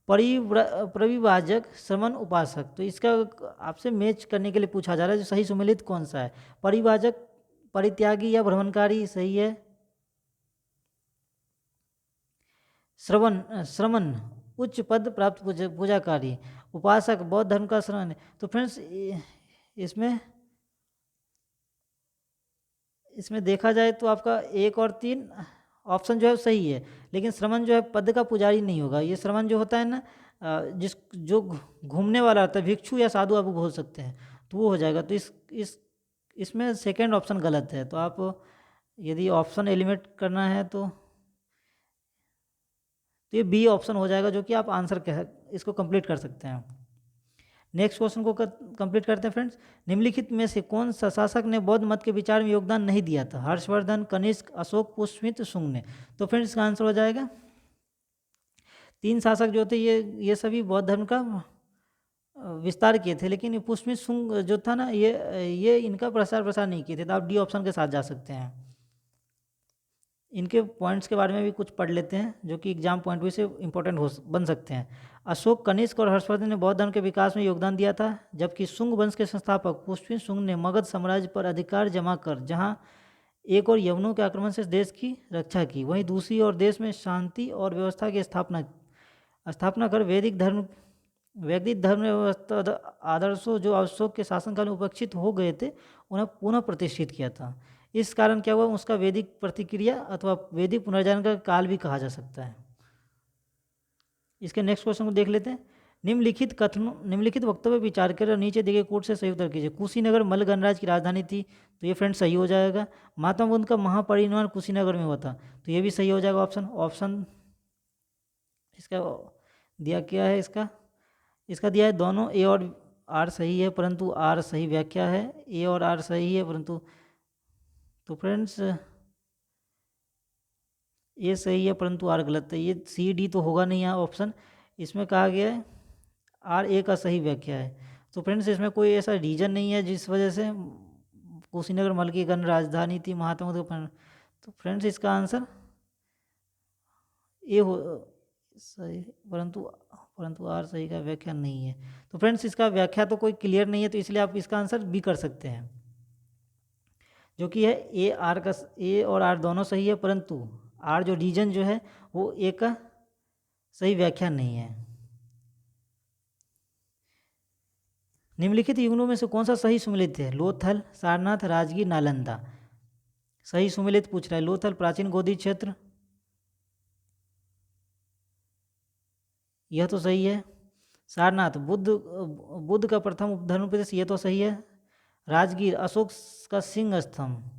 परिविभाजक, श्रमण, उपासक। तो इसका आपसे मैच करने के लिए पूछा जा रहा है, जो सही सुमेलित कौन सा है? परिविभाजक, परित्यागी या भ्रमणकारी सही है। श्रमण उच्च पद प्राप्त पूजाकारी, उपासक बौद्ध धर्म का श्रवण। तो फ्रेंड्स, इसमें देखा जाए तो आपका 1 और 3 ऑप्शन जो है सही है, लेकिन श्रमण जो है पद का पुजारी नहीं होगा। ये श्रमण जो होता है ना, जो घूमने वाला होता है, भिक्षु या साधु आप बोल सकते हैं, तो वो हो जाएगा। तो इसमें सेकंड ऑप्शन गलत है। तो आप यदि ऑप्शन एलिमिनेट करना है तो ये बी ऑप्शन हो जाएगा, जो कि आप आंसर इसको कंप्लीट कर सकते हैं। नेक्स्ट क्वेश्चन को कंप्लीट करते हैं फ्रेंड्स। निम्नलिखित में से कौन सा शासक ने बौद्ध मत के विचार में योगदान नहीं दिया था? हर्षवर्धन, कनिष्क, अशोक, पुष्यमित्र, शुंग ने। तो फ्रेंड्स, इसका आंसर हो जाएगा 3 शासक जो थे, ये सभी बौद्ध धर्म का विस्तार किए थे, लेकिन ये पुष्पमित्र शुंग जो था ना, ये इनका प्रसार नहीं किए थे। तो आप डी ऑप्शन के साथ जा सकते हैं। इनके पॉइंट्स के बारे में भी कुछ पढ़ लेते हैं, जो कि एग्जाम पॉइंट भी से इम्पोर्टेंट बन सकते हैं। अशोक, कनिष्क और हर्षवर्धन ने बौद्ध धर्म के विकास में योगदान दिया था, जबकि शुंग वंश के संस्थापक पुष्पमित्र शुंग ने मगध साम्राज्य पर अधिकार जमा कर जहां एक और यवनों के आक्रमण से देश की रक्षा की, वहीं दूसरी ओर देश में शांति और व्यवस्था की स्थापना कर वैदिक धर्म व्यवस्था आदर्शों जो अशोक के शासनकाल में उपेक्षित हो गए थे, उन्हें पुनः प्रतिष्ठित किया था। इस कारण क्या हुआ, उसका वैदिक प्रतिक्रिया अथवा वैदिक पुनर्जागरण का काल भी कहा जा सकता है। इसके नेक्स्ट क्वेश्चन को देख लेते हैं। निम्नलिखित वक्तव्य विचार कर और नीचे दिए गए कोट से सही उत्तर कीजिए। कुशीनगर मल्ल गणराज्य की राजधानी थी, तो ये फ्रेंड सही हो जाएगा। महात्मा बुद्ध का महापरिनिर्वाण कुशीनगर में हुआ था, तो ये भी सही हो जाएगा। ऑप्शन इसका दिया क्या है, इसका दिया है दोनों ए और आर सही है, परंतु आर सही व्याख्या है। ए और आर सही है, परंतु तो फ्रेंड्स ये सही है परंतु आर गलत है। ये सी डी तो होगा नहीं यहाँ ऑप्शन। इसमें कहा गया है आर ए का सही व्याख्या है। तो फ्रेंड्स इसमें कोई ऐसा रीजन नहीं है जिस वजह से कुशीनगर मल्ल की गण राजधानी थी महात्मा बुद्ध का। तो फ्रेंड्स इसका आंसर ए हो सही, परंतु आर सही का व्याख्या नहीं है। तो फ्रेंड्स इसका व्याख्या तो कोई क्लियर नहीं है, तो इसलिए आप इसका आंसर बी कर सकते हैं, जो कि है ए और आर दोनों सही है, परंतु आर जो रीजन जो है वो ए का सही व्याख्या नहीं है। निम्नलिखित युगलों में से कौन सा सही सुमेलित है? लोथल, सारनाथ, राजगीर, नालंदा। सही सुमेलित पूछ रहा है। लोथल प्राचीन गोदी क्षेत्र, यह तो सही है। सारनाथ बुद्ध का प्रथम धर्मोपदेश, यह तो सही है। राजगीर अशोक का सिंह स्तंभ,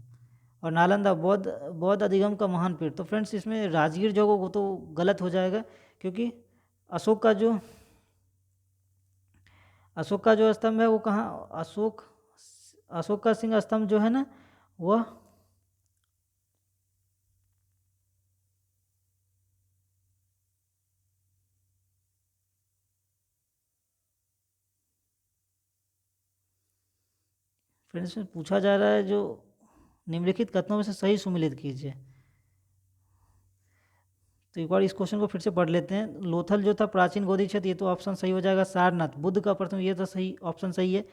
और नालंदा बौद्ध अधिगम का महान पीठ। तो फ्रेंड्स इसमें राजगीर जो वो तो गलत हो जाएगा, क्योंकि अशोक का जो स्तंभ है वो कहाँ, अशोक का सिंह स्तंभ जो है ना, वह फ्रेंड्स में पूछा जा रहा है जो निम्नलिखित कथनों में से सही सुमेलित कीजिए। तो एक बार इस क्वेश्चन को फिर से पढ़ लेते हैं। लोथल जो था प्राचीन गोदी क्षेत्र, ये तो ऑप्शन सही हो जाएगा। सारनाथ बुद्ध का प्रथम, ये तो सही ऑप्शन सही है।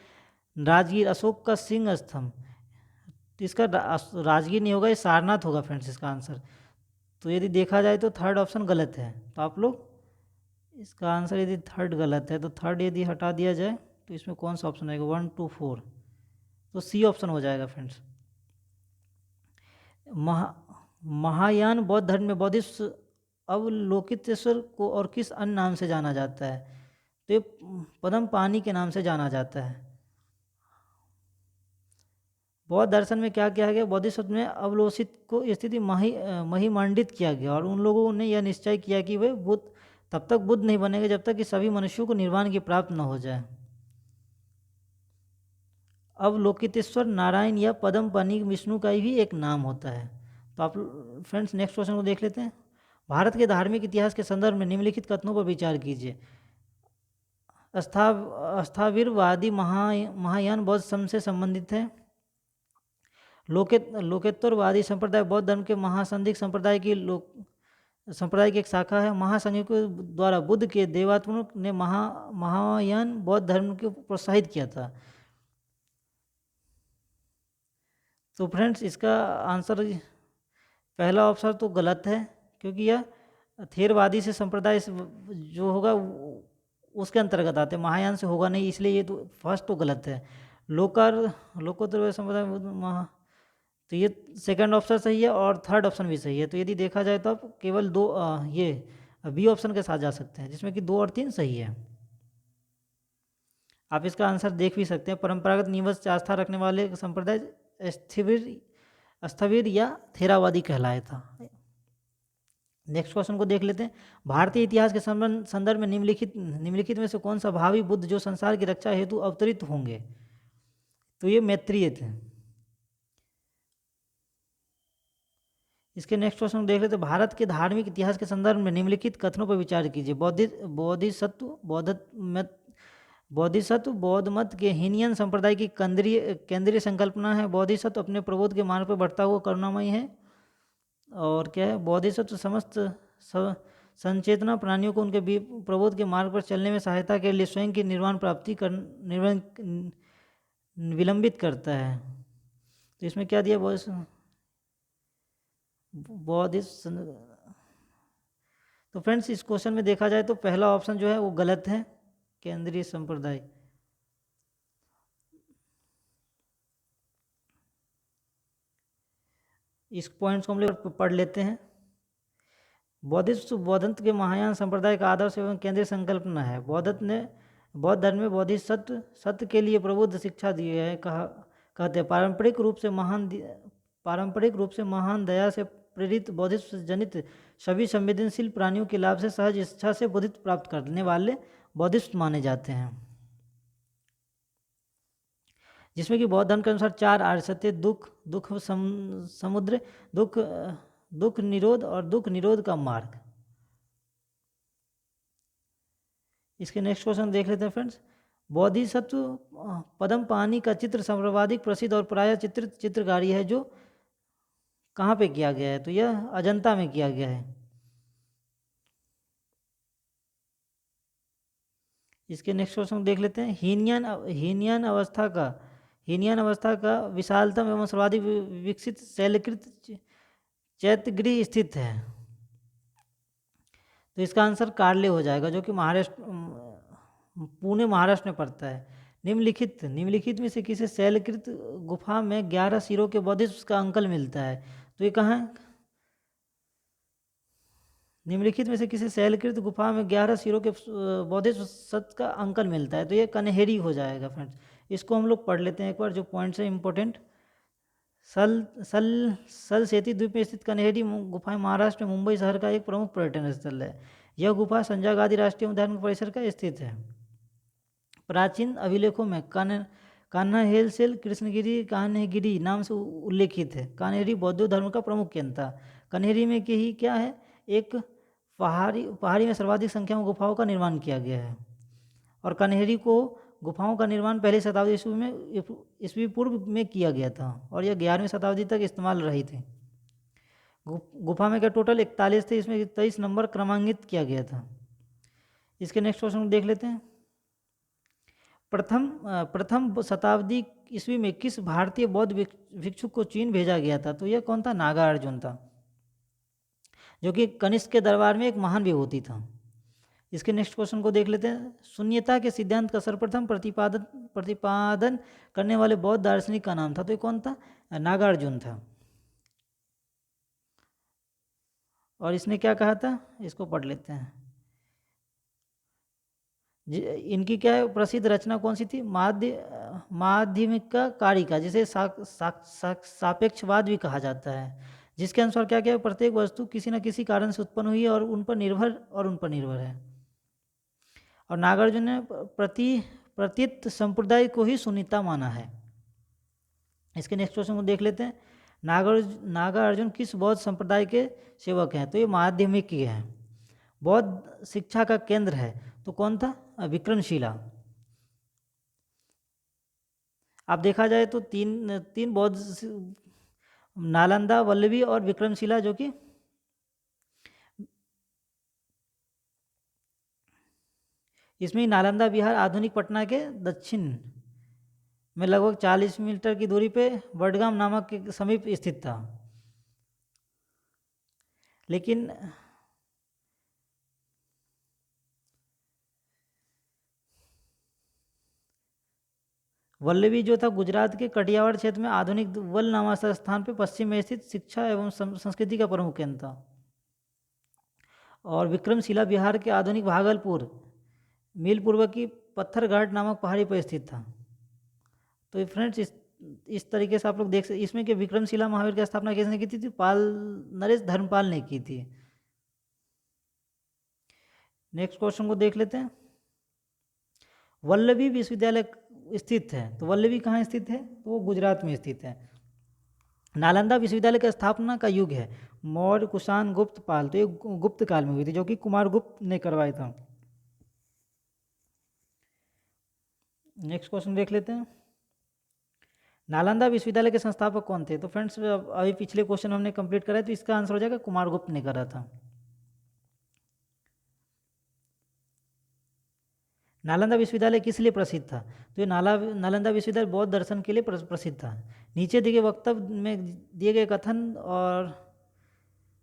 राजगीर अशोक का सिंह स्तंभ, तो इसका राजगीर नहीं होगा, ये सारनाथ होगा फ्रेंड्स इसका आंसर। तो यदि देखा जाए तो थर्ड ऑप्शन गलत है। तो आप लोग इसका आंसर यदि थर्ड गलत है, तो थर्ड यदि हटा दिया जाए तो इसमें कौन सा ऑप्शन आएगा? 1 2 4, तो सी ऑप्शन हो जाएगा फ्रेंड्स। महायान बौद्ध धर्म में बौद्धिस्ट अवलोकितेश्वर को और किस अन्य नाम से जाना जाता है? तो ये पद्मपाणि के नाम से जाना जाता है। बौद्ध दर्शन में क्या किया गया? बौद्धिस्ट में अवलोकित को स्थिति महिमांडित किया गया, और उन लोगों ने यह निश्चय किया कि वे बुद्ध तब तक बुद्ध नहीं बनेंगे जब तक कि सभी मनुष्यों को निर्वाण की प्राप्त न हो जाए। अवलोकितेश्वर नारायण या पद्मपाणि विष्णु का भी एक नाम होता है। तो आप फ्रेंड्स नेक्स्ट क्वेश्चन को देख लेते हैं। भारत के धार्मिक इतिहास के संदर्भ में निम्नलिखित कथनों पर विचार कीजिए। स्थाविरवादी महायान बौद्ध धर्म से संबंधित है। लोकेत्तरवादी संप्रदाय बौद्ध धर्म के महासंधिक संप्रदाय की एक शाखा है। महासंघियों के द्वारा बुद्ध के देवात्मक ने महायान बौद्ध धर्म को प्रोत्साहित किया था। तो फ्रेंड्स इसका आंसर पहला ऑप्शन तो गलत है, क्योंकि यह थेरवादी से संप्रदाय जो होगा उसके अंतर्गत आते हैं, महायान से होगा नहीं, इसलिए ये तो फर्स्ट तो गलत है। लोकोत्तर संप्रदाय, तो ये सेकंड ऑप्शन सही है और थर्ड ऑप्शन भी सही है। तो यदि देखा जाए तो आप केवल ये बी ऑप्शन के साथ जा सकते हैं, जिसमें कि 2 और 3 सही है। आप इसका आंसर देख भी सकते हैं। परंपरागत निवास से आस्था रखने वाले संप्रदाय स्थविर या थेरावादी कहलाया था। नेक्स्ट क्वेश्चन को देख लेते हैं। भारतीय इतिहास के संदर्भ में निम्नलिखित में से कौन सा भावी बुद्ध जो संसार की रक्षा हेतु अवतरित होंगे? तो ये मैत्रेय थे। इसके नेक्स्ट क्वेश्चन देख लेते हैं। भारत के धार्मिक इतिहास के संदर्भ में निम्नलिखित कथनों पर विचार कीजिए। बोधिसत्व बौद्ध मत के हीनयान संप्रदाय की केंद्रीय संकल्पना है। बोधिसत्व अपने प्रबोध के मार्ग पर बढ़ता हुआ करुणामयी है। और क्या है, बोधिसत्व समस्त संचेतना प्राणियों को उनके प्रबोध के मार्ग पर चलने में सहायता के लिए स्वयं की निर्वाण प्राप्ति कर विलंबित करता है। तो इसमें क्या दिया, तो फ्रेंड्स इस क्वेश्चन में देखा जाए तो पहला ऑप्शन जो है वो गलत है, केंद्रीय संप्रदाय। इस पॉइंट्स को हम लोग पढ़ लेते हैं। बौद्ध के महायान संप्रदाय का आदर्श एवं केंद्रीय संकल्पना है। बौद्ध धर्म में बोधिसत्व सत्य के लिए प्रबुद्ध शिक्षा दी है। कहते हैं पारंपरिक रूप से महान दया से प्रेरित बोधिसत्व जनित सभी संवेदनशील प्राणियों के लाभ से सहज इच्छा से बोधित प्राप्त करने वाले बोधिसत्व माने जाते हैं, जिसमें कि बौद्ध धर्म के अनुसार 4 आर्य सत्य, दुख समुद्र, दुख निरोध और दुख निरोध का मार्ग। इसके नेक्स्ट क्वेश्चन देख लेते हैं फ्रेंड्स। बोधिसत्व पदम पानी का चित्र सर्वाधिक प्रसिद्ध और प्रायः चित्रकारी है, जो कहाँ पे किया गया है, तो यह अजंता में किया गया है। इसके नेक्स्ट क्वेश्चन देख लेते हैं। हीनयान अवस्था का विशालतम एवं सर्वाधिक विकसित शैलकृत चैत्यगृह स्थित है। तो इसका आंसर कार्ले हो जाएगा, जो कि पुणे महाराष्ट्र में पड़ता है। निम्नलिखित में से किसी शैलकृत गुफा में 11 सिरों के बोधिसत्व का अंकल मिलता है, तो ये कहाँ है? निम्नलिखित में से किसी शैलकृत गुफा में 11 सिरों के बोधिसत्व का अंकल मिलता है, तो ये कन्हेरी हो जाएगा फ्रेंड्स। इसको हम लोग पढ़ लेते हैं एक बार, जो पॉइंट्स है इंपॉर्टेंट। सलसेती द्वीप में स्थित कन्हेरी गुफा महाराष्ट्र में मुंबई शहर का एक प्रमुख पर्यटन स्थल है। यह गुफा संजय गांधी राष्ट्रीय उद्यान परिसर का स्थित है। प्राचीन अभिलेखों में कान्हाहेलसेल कृष्णगिरी कान्हगिरी नाम से उल्लेखित है। कान्हेरी बौद्ध धर्म का प्रमुख केंद्र था। कन्हेरी में ही क्या है, एक पहाड़ी में सर्वाधिक संख्या में गुफाओं का निर्माण किया गया है। और कन्हेरी को गुफाओं का निर्माण पहली शताब्दी ईस्वी पूर्व में किया गया था, और यह 11वीं शताब्दी तक इस्तेमाल रही थी। गुफा में क्या टोटल 41 थे, इसमें 23 नंबर क्रमांकित किया गया था। इसके नेक्स्ट क्वेश्चन देख लेते हैं। प्रथम शताब्दी ईस्वी में किस भारतीय बौद्ध भिक्षुक को चीन भेजा गया था, तो यह कौन था? नागार्जुन था, जो कि कनिष्क के दरबार में एक महान विभूति था। इसके नेक्स्ट क्वेश्चन को देख लेते हैं। शून्यता के सिद्धांत का सर्वप्रथम प्रतिपादन करने वाले बौद्ध दार्शनिक का नाम था, तो ये कौन था? नागार्जुन था। और इसने क्या कहा था, इसको पढ़ लेते हैं। इनकी क्या है प्रसिद्ध रचना कौन सी थी? माध्यमिका कारिका, जिसे सापेक्षवाद भी कहा जाता है, जिसके अनुसार क्या क्या प्रत्येक वस्तु किसी न किसी कारण से उत्पन्न हुई है और उन पर निर्भर है। और नागार्जुन ने प्रतीत संप्रदाय को ही शून्यता माना है। इसके नेक्स्ट क्वेश्चन को देख लेते हैं। नागार्जुन किस बौद्ध संप्रदाय के सेवक हैं, तो ये माध्यमिक ही है। बौद्ध शिक्षा का केंद्र है, तो कौन था? विक्रमशिला। अब देखा जाए तो तीन बौद्ध, नालंदा, वल्लभी और विक्रमशिला, जो कि इसमें नालंदा विहार आधुनिक पटना के दक्षिण में लगभग 40 मीटर की दूरी पे वडगाम नामक के समीप स्थित था। लेकिन वल्लभी जो था गुजरात के कटियावाड़ क्षेत्र में आधुनिक वल नामक स्थान पर पश्चिम में स्थित शिक्षा एवं संस्कृति का प्रमुख केंद्र था। और विक्रमशिला बिहार के आधुनिक भागलपुर मील पूर्व की पत्थर घाट नामक पहाड़ी पर स्थित था। तो फ्रेंड्स इस तरीके से आप लोग देख सकते, इसमें कि विक्रमशिला महावीर की स्थापना किसने की थी? नरेश धर्मपाल ने की थी। नेक्स्ट क्वेश्चन को देख लेते हैं। वल्लभी विश्वविद्यालय स्थित है, तो वल्लभी कहाँ स्थित है? तो वो गुजरात में स्थित है। नालंदा विश्वविद्यालय की स्थापना का युग है मौर्य, कुषाण, गुप्त, पाल, तो ये गुप्त काल में हुई थी, जो कि कुमार गुप्त ने करवाया था। नेक्स्ट क्वेश्चन देख लेते हैं। नालंदा विश्वविद्यालय के संस्थापक कौन थे? तो फ्रेंड्स अभी पिछले क्वेश्चन हमने कंप्लीट करा है, तो इसका आंसर हो जाएगा कुमारगुप्त ने करा था। नालंदा विश्वविद्यालय किस लिए प्रसिद्ध था? तो ये नालंदा विश्वविद्यालय बौद्ध दर्शन के लिए प्रसिद्ध था। नीचे दिए गए वक्तव्य में दिए गए कथन और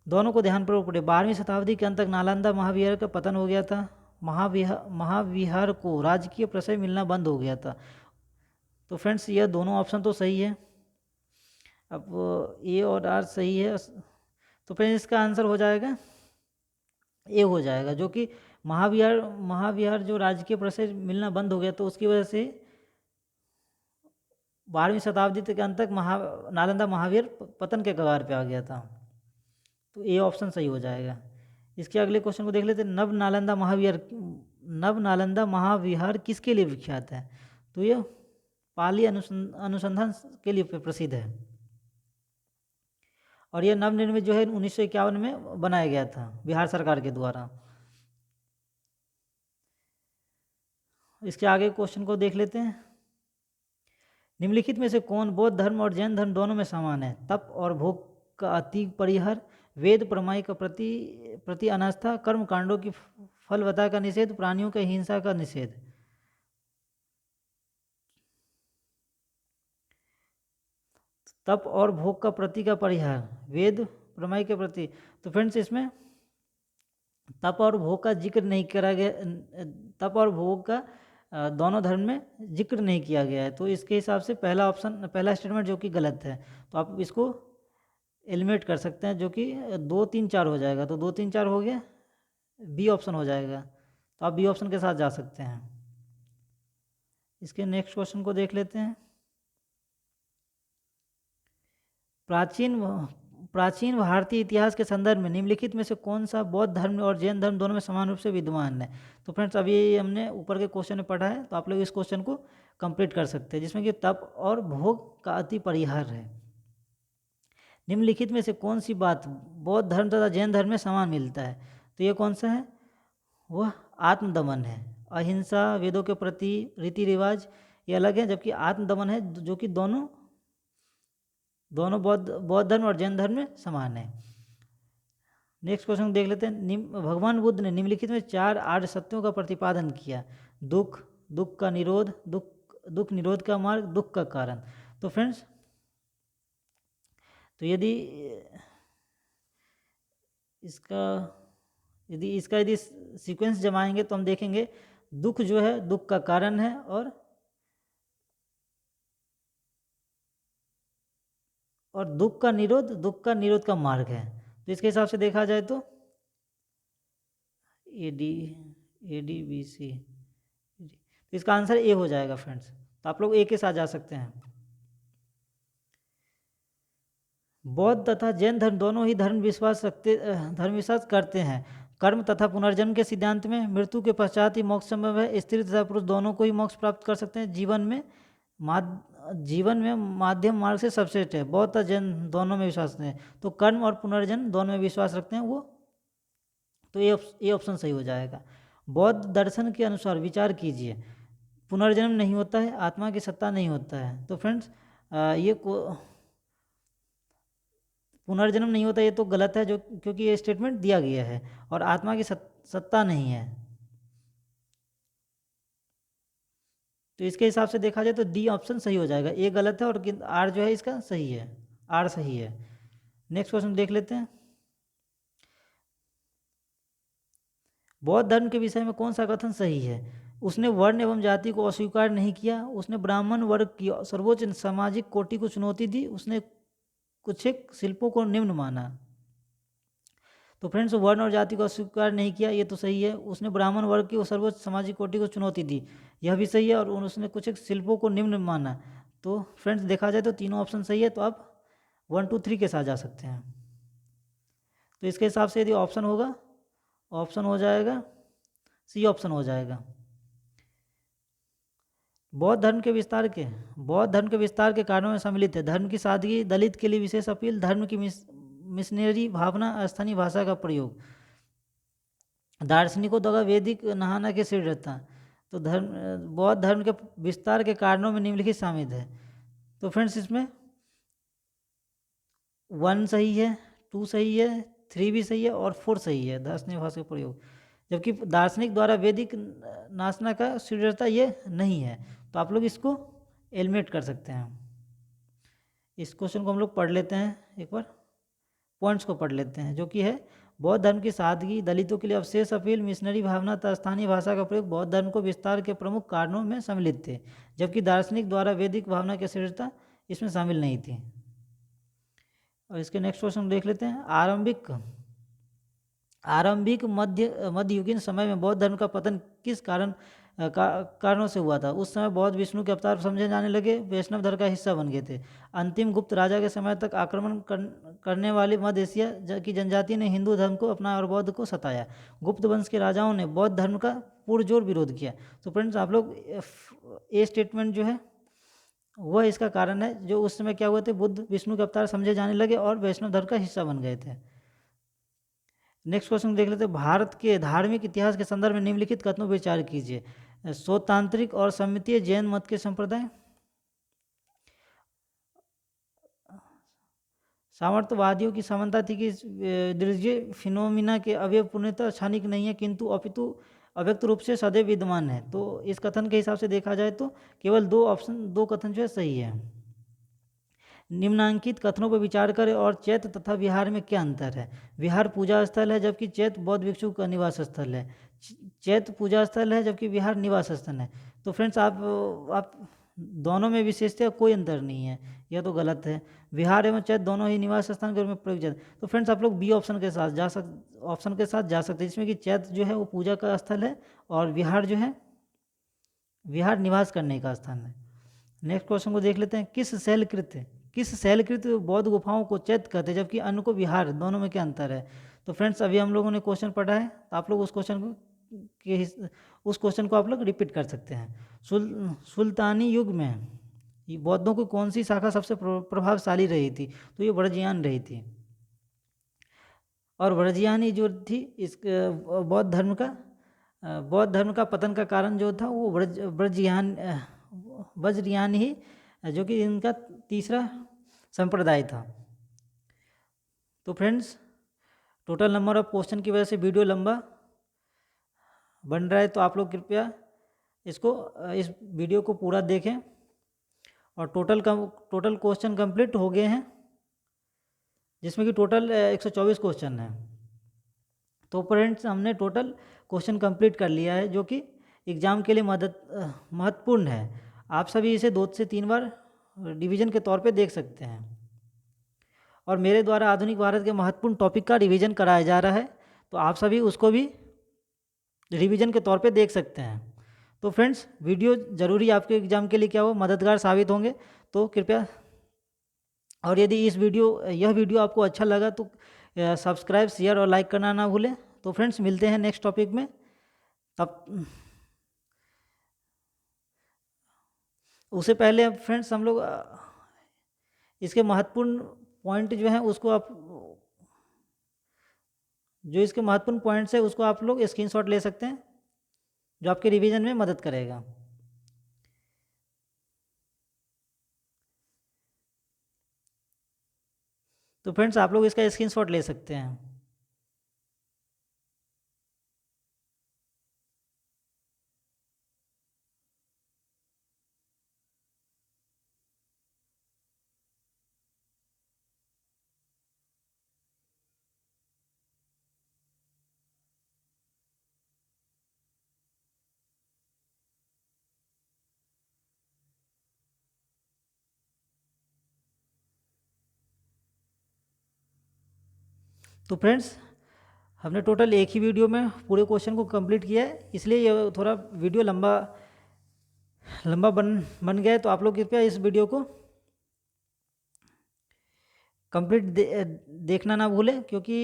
दोनों को ध्यानपूर्वक पढ़े। 12वीं शताब्दी के अंत तक नालंदा महाविहार का पतन हो गया था। महाविहार को राजकीय प्रशय मिलना बंद हो गया था। तो फ्रेंड्स यह दोनों ऑप्शन तो सही है। अब ए और आर सही है, तो फ्रेंड्स इसका आंसर हो जाएगा ए हो जाएगा, जो कि महाविहार जो राजकीय प्रशय मिलना बंद हो गया, तो उसकी वजह से 12वीं शताब्दी के अंत तक नालंदा महावीर पतन के कगार पे आ गया था। तो ए ऑप्शन सही हो जाएगा। इसके अगले क्वेश्चन को देख लेते हैं। नव नालंदा महाविहार किसके लिए विख्यात है? तो यह पाली अनुसंधान के लिए प्रसिद्ध है, और यह नवनिर्मित जो है 1951 में बनाया गया था बिहार सरकार के द्वारा। इसके आगे क्वेश्चन को देख लेते हैं। निम्नलिखित में से कौन बौद्ध धर्म और जैन धर्म दोनों में समान है? तप और भोग का अति परिहार, वेद प्रमाई का प्रति अनास्था, कर्म कांडों की फलवता का निषेध, प्राणियों की हिंसा का निषेध। तप और भोग का प्रति का परिहार, वेद प्रमाई के प्रति। तो फ्रेंड्स इसमें तप और भोग का जिक्र नहीं करा गया, तप और भोग का दोनों धर्म में जिक्र नहीं किया गया है। तो इसके हिसाब से पहला स्टेटमेंट जो कि गलत है, तो आप इसको एलिमिनेट कर सकते हैं, जो कि 2, 3, 4 हो जाएगा। तो 2, 3, 4 हो गया, बी ऑप्शन हो जाएगा। तो आप बी ऑप्शन के साथ जा सकते हैं। इसके नेक्स्ट क्वेश्चन को देख लेते हैं। प्राचीन भारतीय इतिहास के संदर्भ में निम्नलिखित में से कौन सा बौद्ध धर्म और जैन धर्म दोनों में समान रूप से विद्यमान है? तो फ्रेंड्स अभी हमने ऊपर के क्वेश्चन में पढ़ा है, तो आप लोग इस क्वेश्चन को कंप्लीट कर सकते हैं, जिसमें कि तप और भोग का अति परिहार है। निम्नलिखित में से कौन सी बात बौद्ध धर्म तथा जैन धर्म में समान मिलता है? तो ये कौन सा है? वह आत्मदमन है। अहिंसा, वेदों के प्रति रीति रिवाज ये अलग है, जबकि आत्मदमन है जो कि दोनों बौद्ध धर्म और जैन धर्म में समान है। नेक्स्ट क्वेश्चन देख लेते हैं। भगवान बुद्ध ने निम्नलिखित में 4 आर्य सत्यों का प्रतिपादन किया। दुख का निरोध, दुख निरोध का मार्ग, दुख का कारण। तो फ्रेंड्स तो यदि इसका सीक्वेंस जमाएंगे तो हम देखेंगे दुख जो है दुख का कारण है, और दुख का निरोध का मार्ग है। तो इसके हिसाब से देखा जाए तो ADBC, तो इसका आंसर ए हो जाएगा फ्रेंड्स। तो आप लोग ए के साथ जा सकते हैं। बौद्ध तथा जैन धर्म दोनों ही धर्म विश्वास करते हैं। कर्म तथा पुनर्जन्म के सिद्धांत में मृत्यु के पश्चात ही मोक्ष संभव है। स्त्री तथा पुरुष दोनों को ही मोक्ष प्राप्त कर सकते हैं। जीवन में माध्यम मार्ग से सबसेट है। बौद्ध तथा जैन दोनों में विश्वास रखते हैं, तो कर्म और पुनर्जन्म दोनों में विश्वास रखते हैं वो, तो ये ऑप्शन सही हो जाएगा। बौद्ध दर्शन के अनुसार विचार कीजिए, पुनर्जन्म नहीं होता है, आत्मा की सत्ता नहीं होता है। तो फ्रेंड्स ये पुनर्जन्म नहीं होता, ये तो गलत है, जो क्योंकि ये स्टेटमेंट दिया गया है, और आत्मा की सत्ता नहीं है। तो इसके हिसाब से देखा जाए तो डी ऑप्शन सही हो जाएगा। ए गलत है और आर जो है इसका सही है, आर सही है। नेक्स्ट क्वेश्चन देख लेते हैं। बौद्ध धर्म के विषय में कौन सा कथन सही है? उसने वर्ण एवं जाति को अस्वीकार नहीं किया, उसने ब्राह्मण वर्ग की सर्वोच्च सामाजिक कोटि को चुनौती दी, उसने कुछ एक शिल्पों को निम्न माना। तो फ्रेंड्स वर्ण और जाति को अस्वीकार नहीं किया, ये तो सही है। उसने ब्राह्मण वर्ग की सर्वोच्च सामाजिक कोटि को चुनौती दी, यह भी सही है। और उसने कुछ एक शिल्पों को निम्न माना। तो फ्रेंड्स देखा जाए तो तीनों ऑप्शन सही है, तो आप 1, 2, 3 के साथ जा सकते हैं। तो इसके हिसाब से यदि ऑप्शन होगा, ऑप्शन हो जाएगा सी ऑप्शन हो जाएगा। बौद्ध धर्म के विस्तार के कारणों में सम्मिलित है धर्म की सादगी, दलित के लिए विशेष अपील, धर्म की मिशनरी भावना, स्थानीय भाषा का प्रयोग, दार्शनिकों द्वारा वैदिक नहाना के सिर रहता। तो बौद्ध धर्म के विस्तार के कारणों में निम्नलिखित शामिल है। तो फ्रेंड्स इसमें 1 सही है, 2 सही है, 3 भी सही है और 4 सही है दार्शनिक भाषा का प्रयोग। जबकि दार्शनिक द्वारा वैदिक नाशना का स्वीकार्यता ये नहीं है। तो आप लोग इसको एलिमिनेट कर सकते हैं। इस क्वेश्चन को हम लोग पढ़ लेते हैं, एक बार पॉइंट्स को पढ़ लेते हैं, जो कि है बौद्ध धर्म की सादगी, दलितों के लिए अवशेष अपील, मिशनरी भावना तथा स्थानीय भाषा का प्रयोग बौद्ध धर्म को विस्तार के प्रमुख कारणों में सम्मिलित थे। जबकि दार्शनिक द्वारा वैदिक भावना की स्वीकार्यता इसमें शामिल नहीं थी। और इसके नेक्स्ट क्वेश्चन देख लेते हैं। आरंभिक मध्ययुगीन समय में बौद्ध धर्म का पतन किस कारणों से हुआ था? उस समय बौद्ध विष्णु के अवतार समझे जाने लगे, वैष्णव धर्म का हिस्सा बन गए थे। अंतिम गुप्त राजा के समय तक आक्रमण करने वाली मध्य एशिया की जनजाति ने हिंदू धर्म को अपनाया और बौद्ध को सताया। गुप्त वंश के राजाओं ने बौद्ध धर्म का पुरजोर विरोध किया। तो फ्रेंड्स आप लोग ए स्टेटमेंट जो है वह इसका कारण है, जो उस समय क्या हुए थे, बुद्ध विष्णु के अवतार समझे जाने लगे और वैष्णव धर्म का हिस्सा बन गए थे। नेक्स्ट क्वेश्चन देख लेते हैं। भारत के धार्मिक इतिहास के संदर्भ में निम्नलिखित कथनों पर विचार कीजिए। शोतांत्रिक और सम्मितीय जैन मत के संप्रदाय, सामर्थ्यवादियों की समानता थी कि दृश्य फिनोमिना के अवयव पूर्णतः क्षणिक नहीं है किंतु अपितु अव्यक्त रूप से सदैव विद्यमान है। तो इस कथन के हिसाब से देखा जाए तो केवल दो कथन जो है सही है। निम्नांकित कथनों पर विचार करें और चैत्य तथा विहार में क्या अंतर है? विहार पूजा स्थल है जबकि चैत्य बौद्ध भिक्षु का निवास स्थल है। चैत्य पूजा स्थल है जबकि विहार निवास स्थल है। तो फ्रेंड्स आप दोनों में विशेषतः कोई अंतर नहीं है, यह तो गलत है। विहार एवं चैत्य दोनों ही निवास स्थान के रूप में प्रयोग जाते हैं। तो फ्रेंड्स आप लोग बी ऑप्शन के साथ जा सकते हैं, जिसमें कि चैत्य जो है वो पूजा का स्थल है और विहार जो है विहार निवास करने का स्थान है। नेक्स्ट क्वेश्चन को देख लेते हैं। किस शैलकृत बौद्ध गुफाओं को चैत्य कहते हैं जबकि अन्य को विहार? दोनों में क्या अंतर है? तो फ्रेंड्स अभी हम लोगों ने क्वेश्चन पढ़ा है, तो आप लोग उस क्वेश्चन को आप लोग रिपीट कर सकते हैं। सुल्तानी युग में बौद्धों की कौन सी शाखा सबसे प्रभावशाली रही थी? तो ये वज्रयान रही थी। और वज्रयानी जो थी इस बौद्ध धर्म का पतन का कारण जो था वो वज्रयान ही, जो कि इनका तीसरा संप्रदाय था। तो friends total number of question की वजह से वीडियो लंबा बन रहा है, तो आप लोग कृपया इस वीडियो को पूरा देखें। और टोटल क्वेश्चन कंप्लीट हो गए हैं, जिसमें कि टोटल 124 क्वेश्चन हैं। तो फ्रेंड्स हमने टोटल क्वेश्चन कंप्लीट कर लिया है, जो कि एग्ज़ाम के लिए महत्वपूर्ण है। आप सभी इसे 2 से 3 बार रिवीजन के तौर पे देख सकते हैं। और मेरे द्वारा आधुनिक भारत के महत्वपूर्ण टॉपिक का रिवीजन कराया जा रहा है, तो आप सभी उसको भी रिवीजन के तौर पे देख सकते हैं। तो फ्रेंड्स वीडियो ज़रूरी आपके एग्ज़ाम के लिए क्या हो, मददगार साबित होंगे। तो कृपया, और यदि यह वीडियो आपको अच्छा लगा तो सब्सक्राइब, शेयर और लाइक करना ना भूलें। तो फ्रेंड्स मिलते हैं नेक्स्ट टॉपिक में। तब उससे पहले फ्रेंड्स हम लोग इसके महत्वपूर्ण पॉइंट जो हैं उसको इसके महत्वपूर्ण पॉइंट्स है उसको आप लोग स्क्रीनशॉट ले सकते हैं, जो आपके रिवीजन में मदद करेगा। तो फ्रेंड्स आप लोग इसका स्क्रीनशॉट ले सकते हैं। तो फ्रेंड्स हमने टोटल एक ही वीडियो में पूरे क्वेश्चन को कंप्लीट किया है, इसलिए ये थोड़ा वीडियो लंबा बन गया है। तो आप लोग कृपया इस वीडियो को कंप्लीट देखना ना भूलें, क्योंकि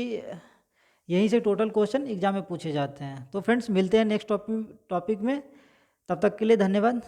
यहीं से टोटल क्वेश्चन एग्जाम में पूछे जाते हैं। तो फ्रेंड्स मिलते हैं नेक्स्ट टॉपिक में, तब तक के लिए धन्यवाद।